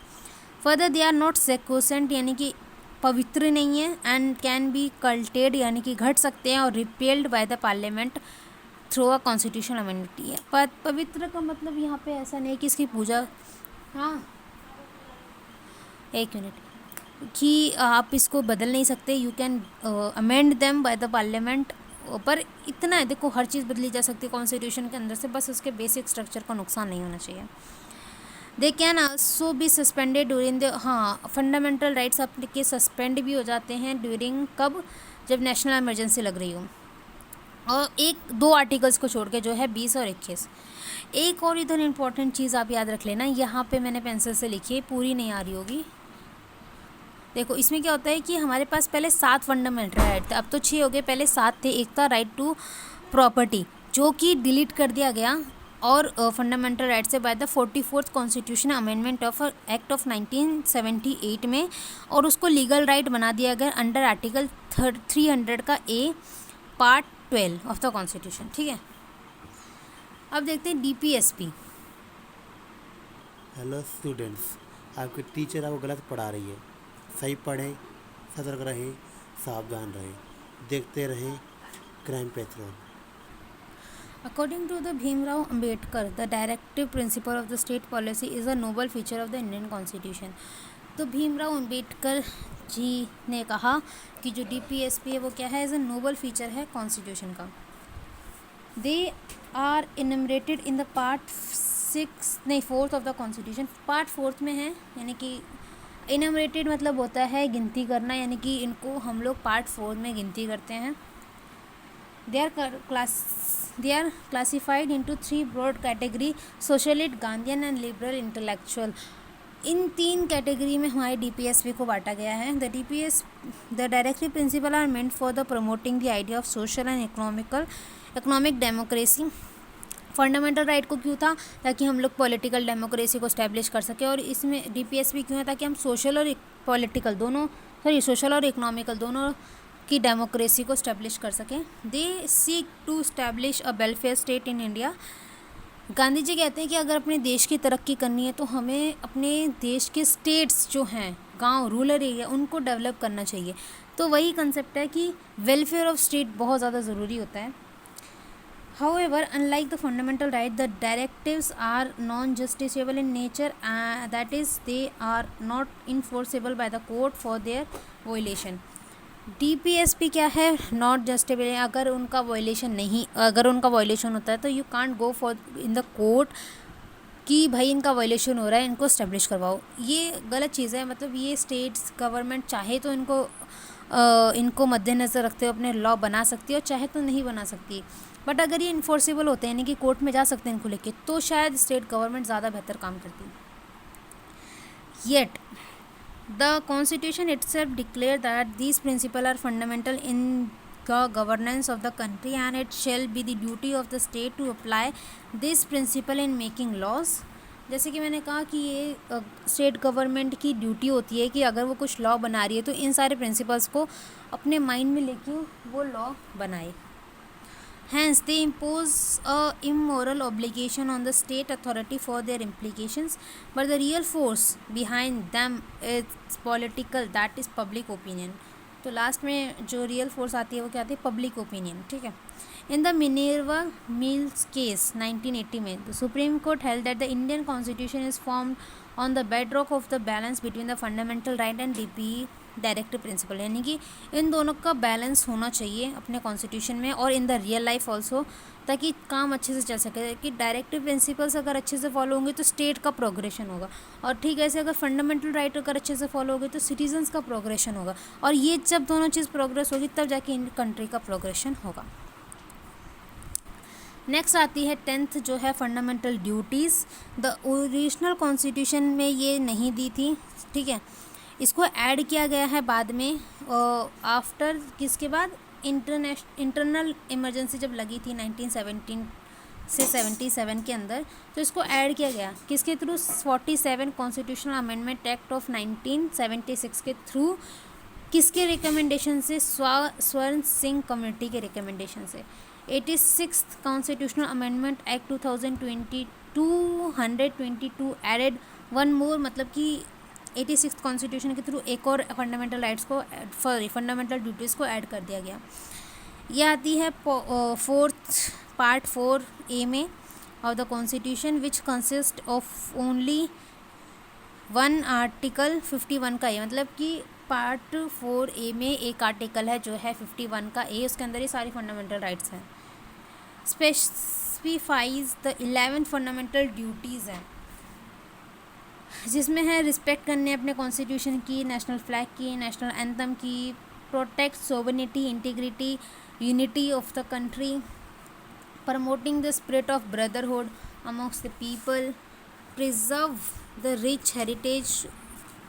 फर्दर दे आर नॉट सेकोसेंट, यानी कि पवित्र नहीं है, एंड कैन बी कल्टेड, यानी कि घट सकते हैं, और repelled by the parliament through a constitutional amendment है। पवित्र का मतलब यहाँ पे ऐसा नहीं कि इसकी पूजा, हाँ एक मिनट, कि आप इसको बदल नहीं सकते, you can amend them by the parliament, पर इतना है देखो, हर चीज़ बदली जा सकती है कॉन्स्टिट्यूशन के अंदर से, बस उसके बेसिक स्ट्रक्चर का नुकसान नहीं होना चाहिए। They can also be suspended during the, हाँ फंडामेंटल राइट्स आपके सस्पेंड भी हो जाते हैं ड्यूरिंग कब, जब नेशनल इमरजेंसी लग रही हो, और एक दो आर्टिकल्स को छोड़ के जो है 20 और 21। एक और इधर इंपॉर्टेंट चीज़ आप याद रख लेना, यहाँ पे मैंने पेंसिल से लिखी है, पूरी नहीं आ रही होगी। देखो इसमें क्या होता है कि हमारे पास पहले 7 फंडामेंटल राइट थे, अब तो 6 हो गए, पहले 7 थे। एक था राइट टू प्रॉपर्टी जो कि डिलीट कर दिया गया, और फंडामेंटल राइट से by the 44th constitution amendment of act of 1978 में, और उसको लीगल राइट बना दिया गया अंडर आर्टिकल 300 का ए पार्ट 12 ऑफ द कॉन्स्टिट्यूशन, ठीक है। अब देखते हैं डीपीएसपी। हेलो स्टूडेंट्स, आपकी टीचर आपको गलत पढ़ा रही है, सही पढ़ें, सतर्क रहें, सावधान रहें, देखते रहें crime petrol. According to the Bhimrao Ambedkar, the directive principle of the state policy is a noble feature of the Indian Constitution. तो भीमराव अम्बेडकर जी ने कहा कि जो डीपीएसपी है वो क्या है, एज ए नोबल फीचर है कॉन्स्टिट्यूशन का। They are enumerated in the part 4th of the constitution, part 4th में है, यानी कि इनमरेटेड मतलब होता है गिनती करना, यानी कि इनको हम लोग पार्ट 4 में गिनती करते हैं। They are classified into 3 broad category: socialist, Gandhian and liberal intellectual. इन 3 कैटेगरी में हमारे डीपीएसपी को बांटा गया है। The directive principle are meant for the promoting the idea of social and economic democracy. Fundamental right को क्यों था, ताकि हम लोग पॉलिटिकल डेमोक्रेसी को स्टैब्लिश कर सकें, और इसमें डीपीएसपी क्यों है, ताकि हम सोशल और इकोनॉमिकल दोनों की डेमोक्रेसी को स्टैब्लिश कर सकें। They seek to establish a welfare state in India. Gandhi ji कहते हैं कि अगर अपने देश की तरक्की करनी है तो हमें अपने देश के स्टेट्स जो हैं, गांव, रूरल एरिया, उनको डेवलप करना चाहिए। तो वही कंसेप्ट है कि वेलफेयर ऑफ स्टेट बहुत ज़्यादा ज़रूरी होता है। However, unlike the fundamental right, the directives are non-justiciable in nature, that is, they are not enforceable by the court for their violation. DPSP क्या है? Not justifiable. अगर उनका वायलेशन होता है तो you can't go for in the court कि भाई इनका वायलेशन हो रहा है, इनको स्टैब्लिश करवाओ। ये गलत चीज़ है। मतलब ये स्टेट्स गवर्नमेंट चाहे तो इनको मद्देनज़र रखते हुए अपने लॉ बना सकती है और चाहे तो नहीं बना सकती। बट अगर ये इन्फोर्सेबल होते हैं, यानी कि कोर्ट में जा सकते हैं इनको लेके, तो शायद स्टेट गवर्नमेंट ज़्यादा बेहतर काम करती। Yet the constitution itself declare that these principles are fundamental in the governance of the country and it shall be the duty of the state to apply this principle in making laws. जैसे कि मैंने कहा कि ये state government की duty होती है कि अगर वो कुछ लॉ बना रही है तो इन सारे प्रिंसिपल्स को अपने माइंड में लेके वो लॉ बनाए। Hence, they impose a immoral obligation on the state authority for their implications, but the real force behind them is political, that is public opinion. तो लास्ट में जो रियल फोर्स आती है वो क्या आती है? Public opinion. ठीक है। In the Minerva mills case 1980 में the supreme court held that the Indian constitution is formed on the bedrock of the balance between the fundamental right and DP directive principle, यानी कि इन दोनों का balance होना चाहिए अपने कॉन्स्टिट्यूशन में और in the real life also, ताकि काम अच्छे से चल सके। कि डायरेक्टिव प्रिंसिपल्स अगर अच्छे से फॉलो होंगे तो स्टेट का प्रोग्रेशन होगा, और ठीक ऐसे अगर फंडामेंटल राइट अगर अच्छे से फॉलो होगी तो सिटीजन्स का प्रोग्रेशन होगा, और ये जब दोनों चीज़ प्रोग्रेस होगी तब जाके इन कंट्री का प्रोग्रेशन होगा। नेक्स्ट आती है 10th जो है fundamental duties. The original constitution में ये नहीं दी थी। ठीक है, इसको ऐड किया गया है बाद में, आफ्टर किसके बाद? इंटरनल इमरजेंसी जब लगी थी 1917 से 77 के अंदर, तो इसको ऐड किया गया किसके through? 47 constitutional amendment act of 1976 के थ्रू। किसके रिकमेंडेशन से? स्वर्ण सिंह कमेटी के रिकमेंडेशन से। 86th constitutional amendment act 222 added one more, मतलब कि 86th कॉन्स्टिट्यूशन के थ्रू एक और फंडामेंटल राइट्स को फंडामेंटल ड्यूटीज़ को ऐड कर दिया गया। यह आती है पार्ट 4A में of the constitution which consist of only one article 51 का ए, मतलब कि पार्ट 4A में एक आर्टिकल है जो है 51 का ए, उसके अंदर ही सारी फंडामेंटल राइट्स हैं। स्पेसिफाइज द 11 फंडामेंटल ड्यूटीज़ हैं, जिसमें है रिस्पेक्ट करने अपने कॉन्स्टिट्यूशन की, नेशनल फ्लैग की, नेशनल एंथम की, protect sovereignty, integrity, unity of the country, promoting the spirit of brotherhood amongst the people, preserve the rich heritage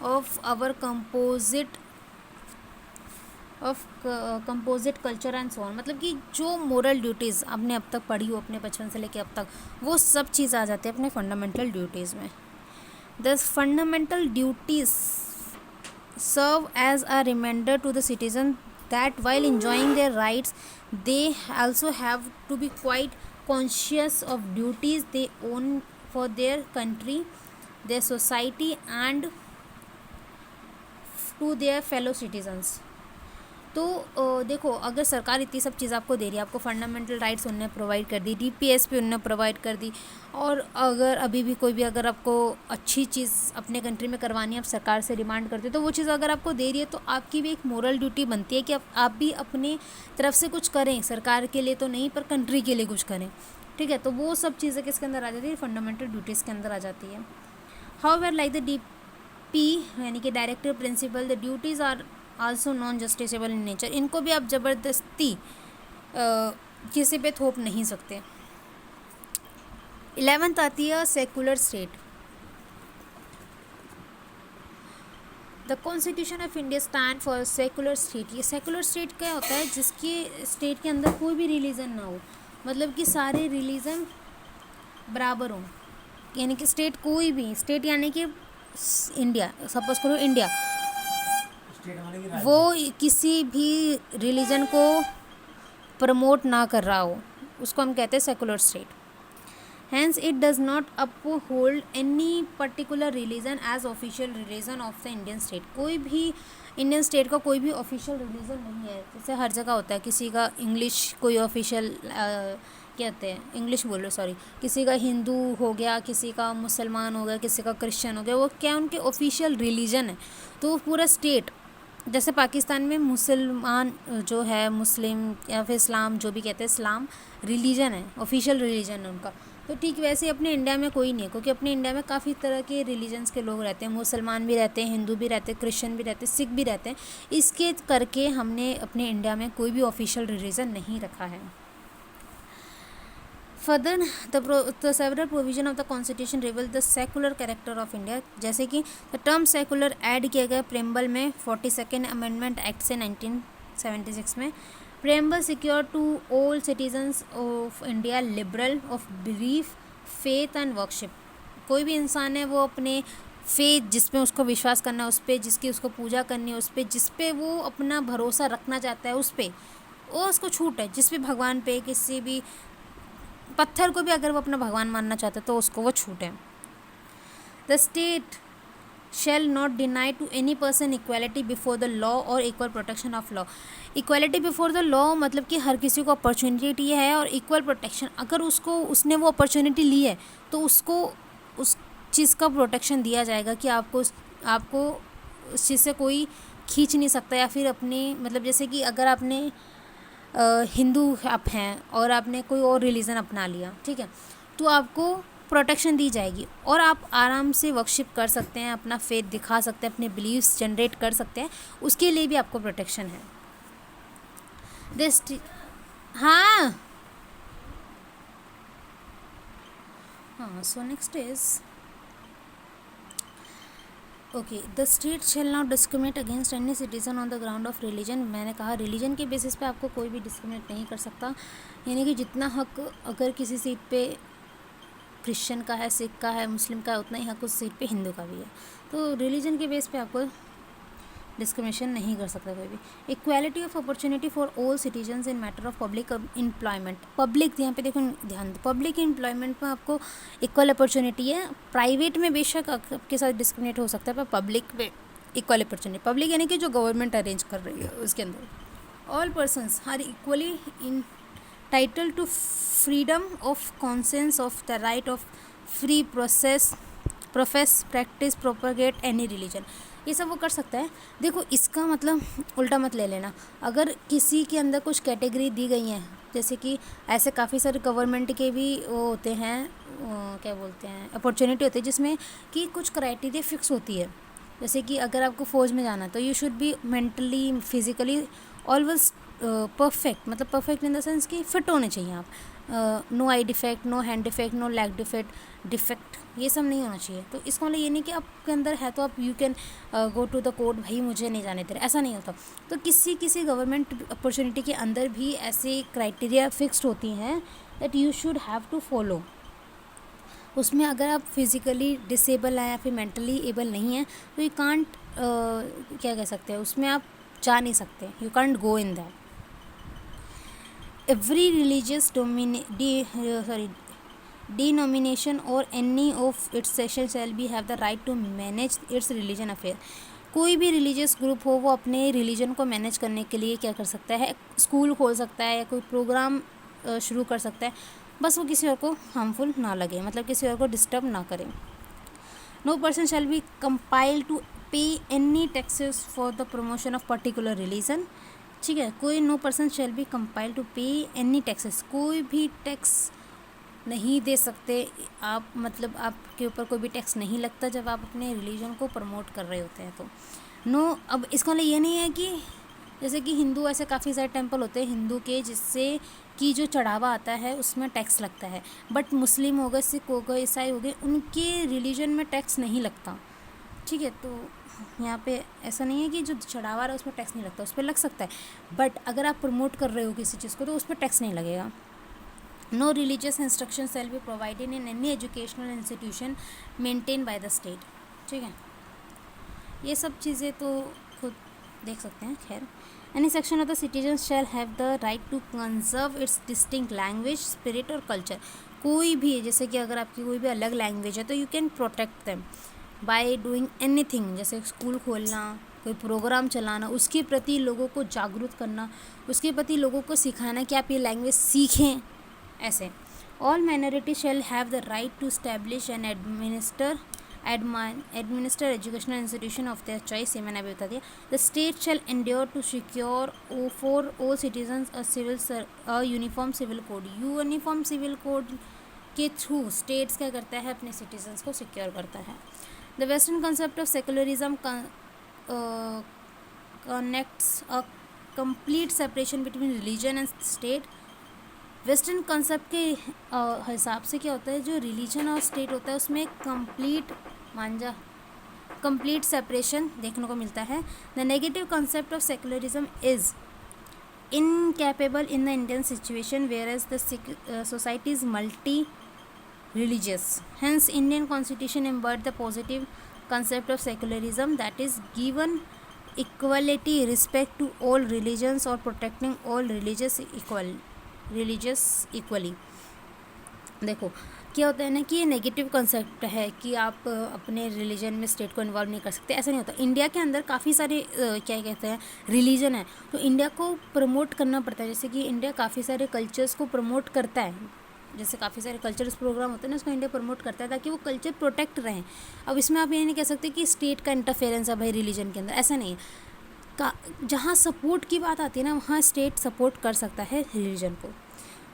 of our composite culture and so on. मतलब कि जो moral duties आपने अब तक पढ़ी हो अपने बचपन से लेके अब तक, वो सब चीज़ आ जाती है अपने फंडामेंटल ड्यूटीज़ में। The fundamental duties serve as a reminder to the citizen that while enjoying their rights, they also have to be quite conscious of duties they own for their country, their society, and to their fellow citizens. तो देखो, अगर सरकार इतनी सब चीज़ आपको दे रही है, आपको फंडामेंटल राइट्स उनने प्रोवाइड कर दी, DPSP उनने प्रोवाइड कर दी, और अगर अभी भी कोई भी अगर आपको अच्छी चीज़ अपने कंट्री में करवानी है, आप सरकार से डिमांड करते हो, तो वो चीज़ अगर आपको दे रही है तो आपकी भी एक मोरल ड्यूटी बनती है कि आप भी अपने तरफ से कुछ करें, सरकार के लिए तो नहीं पर कंट्री के लिए कुछ करें। ठीक है, तो वो सब चीज़ें किसके अंदर आ जाती है? फंडामेंटल ड्यूटीज़ के अंदर आ जाती है। हाउएवर लाइक द DP यानी कि directive principle, the duties are also non justiciable in nature. इनको भी आप ज़बरदस्ती किसी पे थोप नहीं सकते। 11th आती है secular state. The constitution of India stand for secular state. ये सेकुलर स्टेट क्या होता है? जिसके स्टेट के अंदर कोई भी रिलीजन ना हो, मतलब कि सारे रिलीजन बराबर हों, यानी कि स्टेट कोई भी स्टेट, यानी कि इंडिया, सपोज करो इंडिया, वो किसी भी रिलीजन को प्रमोट ना कर रहा हो, उसको हम कहते हैं secular state. Hence, it does not uphold any particular religion as official religion of the Indian state. कोई भी इंडियन स्टेट का कोई भी ऑफिशियल रिलीजन नहीं है. जैसे हर जगह होता है, किसी का इंग्लिश कोई ऑफिशियल कहते हैं, इंग्लिश बोल रहे सॉरी, किसी का हिंदू हो गया, किसी का मुसलमान हो गया, किसी का क्रिश्चियन हो गया, वो क्या उनके ऑफिशियल रिलीजन है. तो पूरा स्टेट, जैसे पाकिस्तान में मुसलमान जो है, मुस्लिम या फिर इस्लाम जो भी कहते हैं, इस्लाम रिलीजन है, ऑफिशियल रिलीजन है उनका. तो ठीक वैसे अपने इंडिया में कोई नहीं है, क्योंकि अपने इंडिया में काफ़ी तरह के रिलीजन्स के लोग रहते हैं. मुसलमान भी रहते हैं, हिंदू भी रहते हैं, क्रिश्चियन भी रहते हैं, सिख भी रहते हैं. इसके करके हमने अपने इंडिया में कोई भी ऑफिशियल रिलीजन नहीं रखा है. Further the several provision of the constitution reveal the secular character of India. जैसे कि द टर्म सेकुलर ऐड किया गया प्रेम्बल में 42nd अमेंडमेंट एक्ट से 1976 में. Preamble secure to all citizens of India liberal of belief faith and worship. कोई भी इंसान है वो अपने फेथ, जिस पे उसको विश्वास करना है उस पर, जिसकी उसको पूजा करनी है उस पर, जिस पे वो अपना भरोसा रखना चाहता है उस पर, वो उसको छूट है. जिस भी भगवान पे, किसी भी पत्थर को भी अगर वो अपना भगवान मानना चाहता है तो उसको वो छूट है. The state shall not deny to any person equality before the law or equal protection of law. equality before the law मतलब कि हर किसी को अपॉर्चुनिटी है, और इक्वल प्रोटेक्शन, अगर उसने वो अपॉर्चुनिटी ली है तो उसको उस चीज़ का प्रोटेक्शन दिया जाएगा कि आपको उस चीज़ से कोई खींच नहीं सकता. या फिर अपने मतलब जैसे कि अगर आपने हिंदू आप हैं और आपने कोई और रिलीजन अपना लिया, ठीक है, तो आपको प्रोटेक्शन दी जाएगी और आप आराम से वर्शिप कर सकते हैं, अपना फेथ दिखा सकते हैं, अपने बिलीव्स जनरेट कर सकते हैं. उसके लिए भी आपको प्रोटेक्शन है. दिस हाँ so next is okay. The state shall not discriminate against any citizen on the ground of religion. मैंने कहा रिलीजन के बेसिस पे आपको कोई भी डिस्क्रिमिनेट नहीं कर सकता. यानी कि जितना हक अगर किसी सीट पे क्रिश्चियन का है, सिख का है, मुस्लिम का है, उतना ही हक उस सीट पे हिंदू का भी है. तो रिलीजन के बेस पे आपको डिस्क्रिमिनेशन नहीं कर सकता कोई भी. Equality of opportunity for all citizens in matter of public employment. Public, यहाँ पे देखो ध्यान दो, पब्लिक एम्प्लॉयमेंट में आपको इक्वल अपॉर्चुनिटी है. प्राइवेट में बेशक आपके साथ डिस्क्रिमिनेट हो सकता है, पर पब्लिक में इक्वल अपॉर्चुनिटी. पब्लिक यानी कि जो गवर्नमेंट अरेंज कर रही है उसके अंदर all persons are equally entitled to freedom of conscience of the right of free profess practice propagate any religion. ये सब वो कर सकता है. देखो इसका मतलब उल्टा मत ले लेना. अगर किसी के अंदर कुछ कैटेगरी दी गई हैं, जैसे कि ऐसे काफ़ी सारे गवर्नमेंट के भी वो होते हैं, क्या बोलते हैं, अपॉर्चुनिटी होती है जिसमें कि कुछ क्राइटेरिया फिक्स होती है. जैसे कि अगर आपको फ़ौज में जाना है तो you should be mentally physically always perfect. मतलब परफेक्ट इन द सेंस कि फिट होने चाहिए आप. No eye defect, no hand defect, no leg defect, ये सब नहीं होना चाहिए. तो इसका मतलब ये नहीं कि आपके अंदर है तो आप you can go to the court, भाई मुझे नहीं जाने दे रहे, ऐसा नहीं होता. तो किसी गवर्नमेंट अपॉर्चुनिटी के अंदर भी ऐसे क्राइटेरिया फिक्स्ड होती हैं that you should have to follow. उसमें अगर आप फिज़िकली डिसेबल हैं या फिर मेंटली एबल नहीं हैं तो यू कांट क्या कह सकते हैं, उसमें आप जा नहीं सकते. You can't go in that. Every religious denomination or any of its sections shall be have the right to manage its religion affair. कोई भी रिलीजियस ग्रुप हो वो अपने रिलीजन को मैनेज करने के लिए क्या कर सकता है, स्कूल खोल सकता है या कोई प्रोग्राम शुरू कर सकता है, बस वो किसी और को हार्मफुल ना लगे, मतलब किसी और को डिस्टर्ब ना करें. No person shall be compile to pay any taxes for the promotion of particular religion. ठीक है, कोई no person shall be compile to pay any taxes. कोई भी टैक्स नहीं दे सकते आप, मतलब आपके ऊपर कोई भी टैक्स नहीं लगता जब आप अपने रिलीजन को प्रमोट कर रहे होते हैं. तो नो, अब इसका मतलब ये नहीं है कि जैसे कि हिंदू, ऐसे काफ़ी सारे टेम्पल होते हैं हिंदू के जिससे कि जो चढ़ावा आता है उसमें टैक्स लगता है. बट मुस्लिम हो गए, सिख हो गए, ईसाई हो गए, उनके रिलीजन में टैक्स नहीं लगता. ठीक है, तो यहाँ पे ऐसा नहीं है कि जो चढ़ावा रहा है उसमें टैक्स नहीं लगता, उस पर लग सकता है. बट अगर आप प्रमोट कर रहे हो किसी चीज़ को तो उस पर टैक्स नहीं लगेगा. No religious instruction shall be provided in any educational institution maintain by the state. ठीक है, ये सब चीज़ें तो खुद देख सकते हैं. खैर, any section of the citizen shall have the right to conserve its distinct language, spirit और कल्चर. कोई भी, जैसे कि अगर आपकी कोई भी अलग लैंग्वेज है तो you can protect them by doing anything, जैसे स्कूल खोलना, कोई प्रोग्राम चलाना, उसके प्रति लोगों को जागरूक करना, उसके प्रति लोगों को सिखाना कि आप ये लैंग्वेज सीखें। ऐसे all minority shall have the right to establish and administer educational institution of their choice, ये मैंने अभी बता दिया। The state shall endure to secure for all citizens a uniform civil code. Uniform civil code के थ्रू states क्या करता है, अपने सिटीजन्स को सिक्योर करता है। The western concept of secularism connects a complete separation between religion and state. Western concept के हिसाब से क्या होता है, जो रिलीजन और स्टेट होता है उसमें कंप्लीट सेपरेशन देखने को मिलता है। The negative concept of secularism is incapable in the Indian situation, whereas the society is multi-religious. Hence, Indian constitution embodied the positive concept of secularism, that is given equality, respect to all religions or protecting all religious equally. देखो क्या होता है ना कि ये negative concept है कि आप अपने रिलीजन में स्टेट को इन्वॉल्व नहीं कर सकते, ऐसा नहीं होता। इंडिया के अंदर काफ़ी सारे क्या कहते हैं रिलीजन है, तो इंडिया को प्रमोट करना पड़ता है। जैसे कि इंडिया काफ़ी सारे कल्चर्स को प्रमोट करता है, जैसे काफ़ी सारे कल्चर्स प्रोग्राम होते हैं ना, उसको इंडिया प्रमोट करता है ताकि वो कल्चर प्रोटेक्ट रहें। अब इसमें आप ये नहीं कह सकते कि स्टेट का इंटरफेरेंस है भाई रिलीजन के अंदर, ऐसा नहीं है। जहाँ सपोर्ट की बात आती है ना, वहाँ स्टेट सपोर्ट कर सकता है रिलीजन को।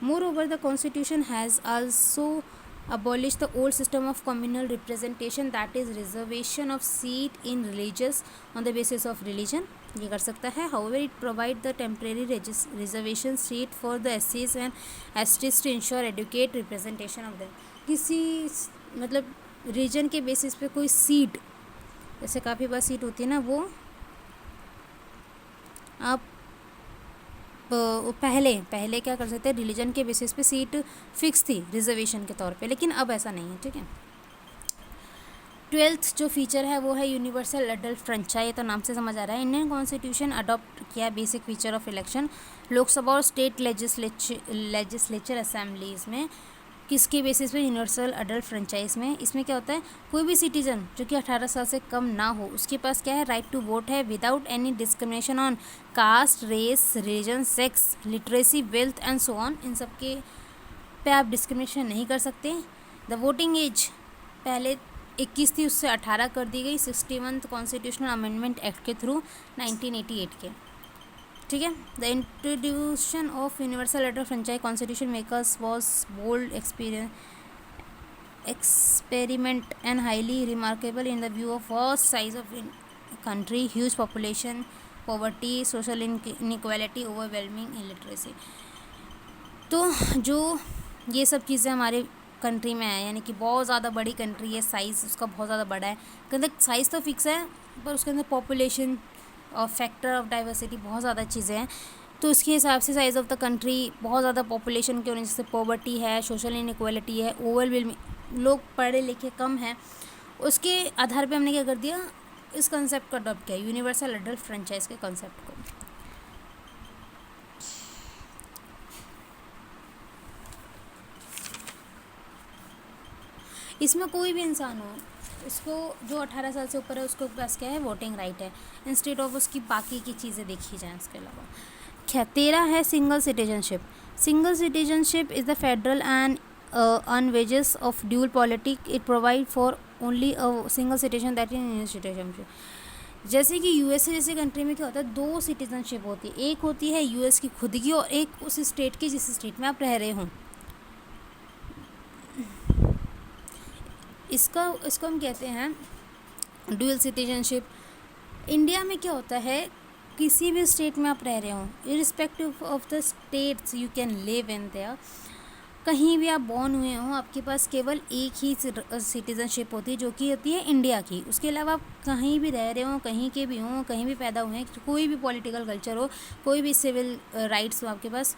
Moreover, the constitution has also abolished the old system of communal representation, that is reservation of seat in religious on the basis of religion, ये कर सकता है। However, it provide the temporary reservation seat for the SCs and STs to ensure adequate representation of them। किसी मतलब reason के basis पे कोई seat, जैसे काफ़ी बार सीट होती है ना, वो आप पहले क्या कर सकते हैं, रिलीजन के बेसिस पे सीट फिक्स थी रिजर्वेशन के तौर पे, लेकिन अब ऐसा नहीं है, ठीक है। 12th जो फीचर है वो है यूनिवर्सल अडल्ट फ्रेंचाइज, तो नाम से समझ आ रहा है। इंडियन कॉन्स्टिट्यूशन अडॉप्ट किया basic feature of election Lok Sabha और स्टेट लेजिस्लेचर असेंबलीज में, किसके बेसिस पे, यूनिवर्सल अडल्ट फ्रेंचाइज में। इसमें क्या होता है, कोई भी सिटीजन जो कि 18 साल से कम ना हो, उसके पास क्या है, राइट टू वोट है without any discrimination on caste, race, religion, sex, literacy, wealth and so on. इन सब के पे आप डिस्क्रिमिनेशन नहीं कर सकते। द वोटिंग एज पहले 21 थी, उससे 18 कर दी गई 61th कॉन्स्टिट्यूशनल अमेंडमेंट एक्ट के थ्रू 1988 के, ठीक है। The introduction of universal adult franchise constitution makers was bold experiment and highly remarkable in the view of vast size of country, huge population, poverty, social inequality, overwhelming illiteracy. तो जो ये सब चीज़ें हमारे कंट्री में है, यानी कि बहुत ज़्यादा बड़ी कंट्री है, साइज़ उसका बहुत ज़्यादा बड़ा है, मतलब साइज़ तो फिक्स है पर उसके अंदर पॉपुलेशन और फैक्टर ऑफ डाइवर्सिटी बहुत ज़्यादा चीज़ें हैं, तो उसके हिसाब से साइज़ ऑफ द कंट्री बहुत ज़्यादा पॉपुलेशन के होने से पॉवर्टी है, सोशल इनइक्वालिटी है, ओवरवेलमिंग, लोग पढ़े लिखे कम हैं, उसके आधार पे हमने क्या कर दिया, इस कंसेप्ट को अडॉप्ट किया, यूनिवर्सल अडल्ट फ्रेंचाइज के कंसेप्ट को। इसमें कोई भी इंसान हो, उसको जो 18 साल से ऊपर है उसको पास क्या है, वोटिंग राइट है, इंस्टेड ऑफ उसकी बाकी की चीज़ें देखी जाएँ। इसके अलावा 13 है single citizenship. Single citizenship is the federal and on wages of dual politic, it provide for only a single citizen, that is Indian citizenship। जैसे कि यूएसए जैसे कंट्री में क्या होता है, 2 सिटीजनशिप होती है, एक होती है यूएस की खुद की और एक उस स्टेट की जिस स्टेट में आप रह रहे हों। इसको हम कहते हैं ड्यूअल सिटीजनशिप। इंडिया में क्या होता है, किसी भी स्टेट में आप रह रहे हो, irrespective of the states you can live in their, कहीं भी आप बॉर्न हुए हों, आपके पास केवल एक ही सिटीजनशिप होती है जो कि होती है इंडिया की। उसके अलावा आप कहीं भी रह रहे हो, कहीं के भी हों, कहीं भी पैदा हुए हैं, कोई भी पॉलिटिकल कल्चर हो, कोई भी सिविल राइट्स हो आपके पास,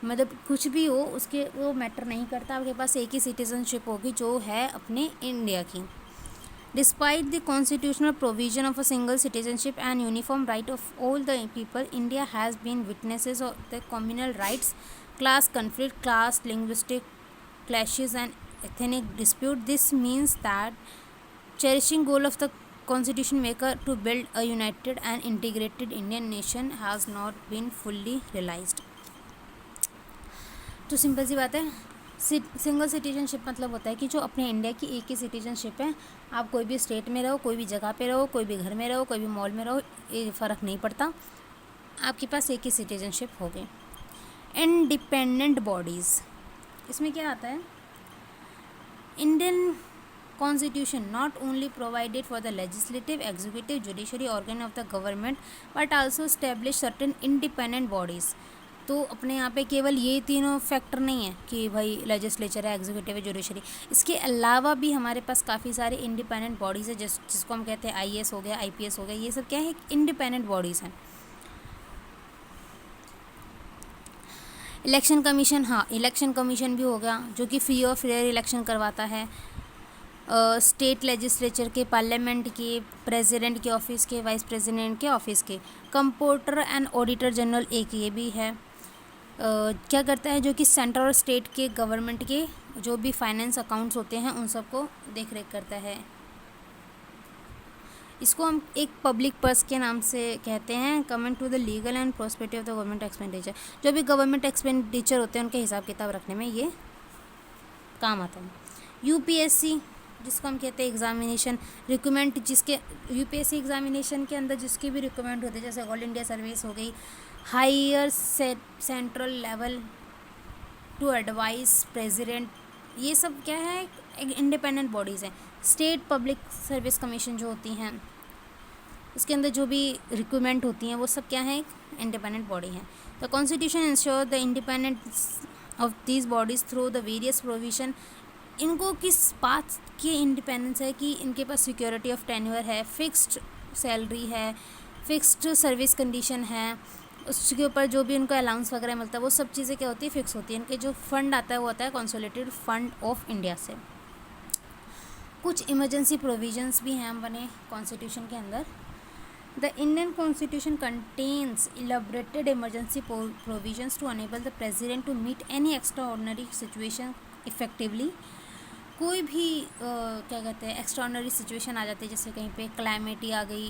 मतलब कुछ भी हो, उसके वो मैटर नहीं करता, आपके पास एक ही सिटीजनशिप होगी जो है अपने इंडिया की। Despite the constitutional provision of a single citizenship and uniform right of all the people, India has been witnesses of the communal rights, class conflict, class linguistic clashes and ethnic dispute. This means that cherishing goal of the constitution maker to build a united and integrated Indian nation has not been fully realized. तो simple सी बात है, single citizenship मतलब होता है कि जो अपने इंडिया की एक ही सिटीजनशिप है, आप कोई भी स्टेट में रहो, कोई भी जगह पे रहो, कोई भी घर में रहो, कोई भी मॉल में रहो, ये फ़र्क नहीं पड़ता, आपके पास एक ही सिटीजनशिप हो गई. इंडिपेंडेंट बॉडीज़, इसमें क्या आता है, Indian constitution not only provided for the legislative, executive, judiciary organ of the government but also establish certain independent bodies. तो अपने यहाँ पे केवल ये तीनों फैक्टर नहीं है कि भाई लेजिस्लेचर है, एग्जीक्यूटिव है, जुडिशरी, इसके अलावा भी हमारे पास काफ़ी सारे इंडिपेंडेंट बॉडीज़ है, जिसको हम कहते हैं आईएएस हो गया, आईपीएस हो गया, ये सब क्या है, इंडिपेंडेंट बॉडीज़ हैं. इलेक्शन कमीशन, हाँ इलेक्शन कमीशन भी हो गया जो कि फ्री और फेयर इलेक्शन करवाता है. स्टेट लेजिस्लेचर के, पार्लियामेंट के, प्रेसिडेंट के ऑफिस के, वाइस प्रेसिडेंट के ऑफिस के. कंपोर्टर एंड ऑडिटर जनरल एक ये भी है. क्या करता है, जो कि सेंट्रल और स्टेट के गवर्नमेंट के जो भी फाइनेंस अकाउंट्स होते हैं उन सबको देख रेख करता है. इसको हम एक पब्लिक पर्स के नाम से कहते हैं. Coming to the legal and prospective of the government expenditure, जो भी गवर्नमेंट एक्सपेंडिचर होते हैं उनके हिसाब किताब रखने में ये काम आता है. यूपीएससी, जिसको हम कहते हैं एग्जामिनेशन रिक्रूटमेंट, जिसके यूपीएससी एग्जामिनेशन के अंदर जिसके भी रिक्रूटमेंट होते हैं, जैसे ऑल इंडिया सर्विस हो गई, higher central level to advise president, ये सब क्या है, एक इंडिपेंडेंट बॉडीज़ हैं. स्टेट पब्लिक सर्विस कमीशन जो होती हैं, उसके अंदर जो भी रिक्रूटमेंट होती हैं वो सब क्या है, एक इंडिपेंडेंट बॉडी हैं. The constitution ensure the independence of these bodies through the various provision. इनको किस बात की इंडिपेंडेंस है कि इनके पास सिक्योरिटी ऑफ टेन्योर है, फिक्स्ड सैलरी है, फिक्स्ड सर्विस कंडीशन है, उसके ऊपर जो भी उनको अलाउंस वगैरह मिलता है वो सब चीज़ें क्या होती है, फिक्स होती है. इनके जो फंड आता है वो आता है कंसोलिडेटेड फंड ऑफ इंडिया से. कुछ इमरजेंसी प्रोविजंस भी हैं बने कॉन्स्टिट्यूशन के अंदर. The Indian constitution contains elaborated emergency provisions to enable the president to meet any extraordinary situation effectively. कोई भी क्या कहते हैं, एक्स्ट्राऑर्डिनरी सिचुएशन आ जाती है, जैसे कहीं पे क्लाइमेट आ गई,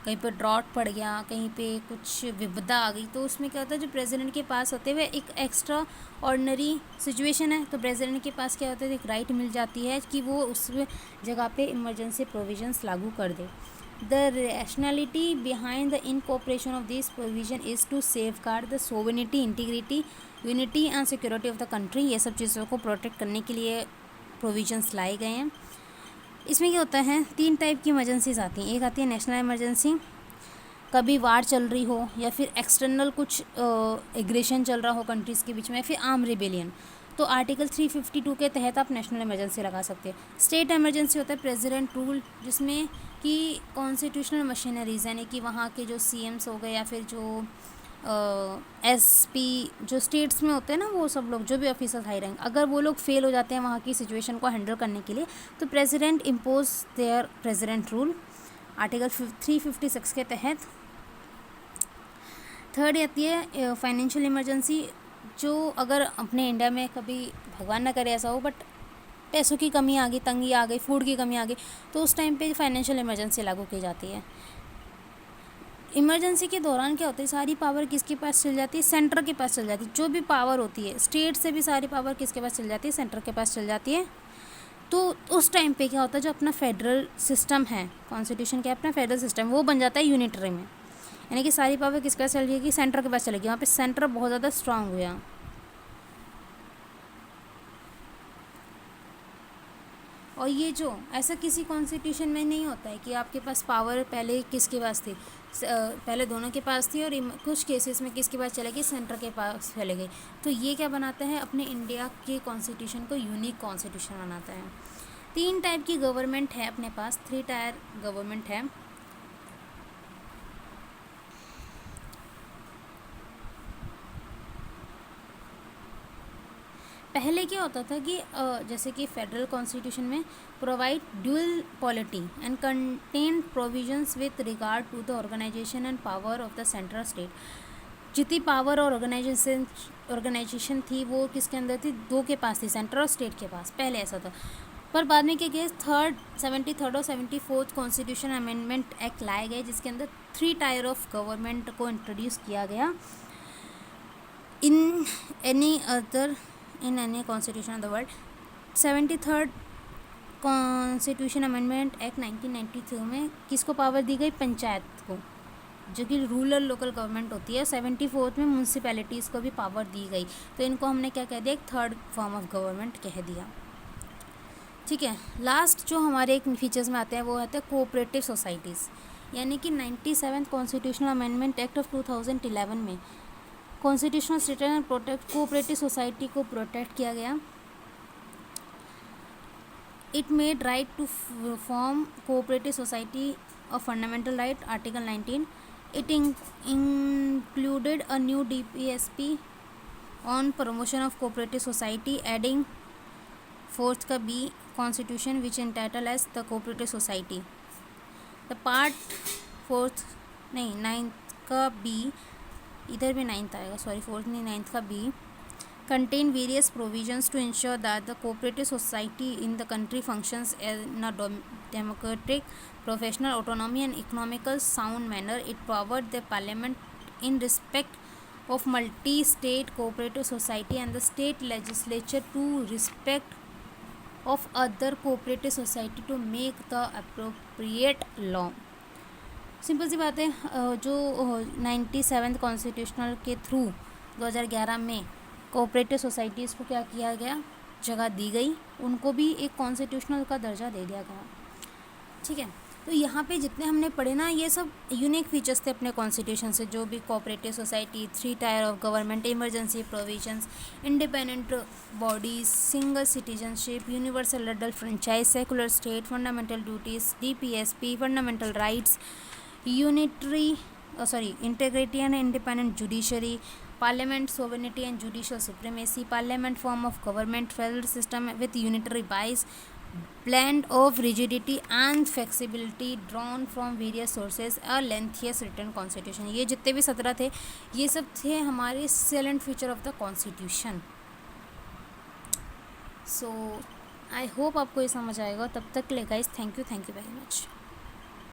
कहीं पे ड्रॉट पड़ गया, कहीं पे कुछ विपदा आ गई, तो उसमें क्या होता है, जो प्रेसिडेंट के पास होते हुए एक एक्स्ट्रा ऑर्डिनरी सिचुएशन है तो प्रेसिडेंट के पास क्या होता है, एक राइट मिल जाती है कि वो उस जगह पे इमरजेंसी प्रोविजंस लागू कर दे. The rationality behind the incorporation of this provision is to safeguard the sovereignty, integrity, unity and security of the country. ये सब चीज़ों को प्रोटेक्ट करने के लिए प्रोविजंस लाए गए हैं. इसमें क्या होता है, 3 टाइप की इमरजेंसीज आती हैं. एक आती है नेशनल इमरजेंसी, कभी वार चल रही हो या फिर एक्सटर्नल कुछ एग्रेशन चल रहा हो कंट्रीज़ के बीच में, या फिर आर्म रिबेलियन, तो आर्टिकल 352 के तहत आप नेशनल इमरजेंसी लगा सकते हैं. स्टेट इमरजेंसी होता है प्रेसिडेंट रूल, जिसमें कि कॉन्स्टिट्यूशनल मशीनरीज यानी कि वहाँ के जो सीएम्स हो गए या फिर जो एसपी जो स्टेट्स में होते हैं ना, वो सब लोग जो भी ऑफिसर्स हाई रैंक, अगर वो लोग फेल हो जाते हैं वहाँ की सिचुएशन को हैंडल करने के लिए, तो president impose there president rule article 356 के तहत. थर्ड आती है फाइनेंशियल इमरजेंसी, जो अगर अपने इंडिया में कभी भगवान ना करे ऐसा हो, बट पैसों की कमी आ गई, तंगी आ गई, फूड की कमी आ गई, तो उस टाइम पे फाइनेंशियल इमरजेंसी लागू की जाती है. इमरजेंसी के दौरान क्या होता है, सारी पावर किसके पास चल जाती है, सेंटर के पास चल जाती है. जो भी पावर होती है स्टेट से भी सारी पावर किसके पास चल जाती है, सेंटर के पास चल जाती है. तो उस टाइम पे क्या होता है, जो अपना फेडरल सिस्टम है, कॉन्स्टिट्यूशन क्या अपना फेडरल सिस्टम, वो बन जाता है यूनिटरी में, यानी कि सारी पावर किसके पास चल जाएगी, सेंटर के पास चलेगी. वहाँ पे सेंटर बहुत ज़्यादा स्ट्रांग हुआ. और ये जो ऐसा किसी कॉन्स्टिट्यूशन में नहीं होता है कि आपके पास पावर पहले किसके पास थी, पहले दोनों के पास थी, और कुछ केसेस में किसके पास चले गई, सेंटर के पास चले गई. तो ये क्या बनाता है, अपने इंडिया के कॉन्स्टिट्यूशन को यूनिक कॉन्स्टिट्यूशन बनाता है. 3 टाइप की गवर्नमेंट है अपने पास, 3 टायर गवर्नमेंट है. पहले क्या होता था कि जैसे कि फेडरल कॉन्स्टिट्यूशन में provide dual polity and contain provisions with regard to the organisation and power of the central state. जितनी पावर और ऑर्गेनाइजेशन थी वो किसके अंदर थी, 2 के पास थी, सेंटर और स्टेट के पास, पहले ऐसा था। पर बाद में क्या किया, 73rd और 74th कॉन्स्टिट्यूशन अमेंडमेंट एक्ट लाए गए जिसके अंदर 3 टायर ऑफ गवर्नमेंट को इंट्रोड्यूस किया गया in any constitution of the world. 73rd constitution amendment act 1992 में किसको पावर दी गई, पंचायत को, जो कि रूरल लोकल गवर्नमेंट होती है। 74th में म्यूनसिपैलिटीज़ को भी पावर दी गई, तो इनको हमने क्या कह दिया, एक थर्ड फॉर्म ऑफ गवर्नमेंट कह दिया। ठीक है, लास्ट जो हमारे एक फीचर्स में आते हैं वो आते हैं कोऑपरेटिव सोसाइटीज़, यानी कि 97th constitutional amendment act of 2011 में constitutional status and protect cooperative society को प्रोटेक्ट किया गया। It made right to form cooperative society a fundamental right, article 19। इट included a new DPSP on promotion of cooperative society, adding 4th का B constitution which entitled as the cooperative society. The part 4th नहीं 9th का B, इधर भी 9th आएगा, sorry 4th नहीं 9th का B contain various provisions to ensure that the cooperative society in the country functions in a democratic, professional, autonomy and economical sound manner. It powered the parliament in respect of multi-state cooperative society and the state legislature to respect of other cooperative society to make the appropriate law. Simple सी बात है, जो 97th constitutional के through 2011 में cooperative societies को क्या किया गया, जगह दी गई, उनको भी एक कॉन्स्टिट्यूशनल का दर्जा दे दिया गया। ठीक है, तो यहाँ पे जितने हमने पढ़े ना, ये सब यूनिक फीचर्स थे अपने कॉन्स्टिट्यूशन से, जो भी cooperative society, 3 tyre of government, emergency provisions, independent bodies, single citizenship, universal adult franchise, secular state, fundamental duties, DPSP, fundamental rights, integrity and independent judiciary, Parliament sovereignty and judicial supremacy, Parliament form of government, federal system with unitary bias, blend of rigidity and flexibility drawn from various sources, a lengthiest written constitution. ये जितने भी 17 थे, ये सब थे हमारे salient feature of the constitution. So I hope आपको ये समझ आएगा। तब तक के लिए guys, thank you very much.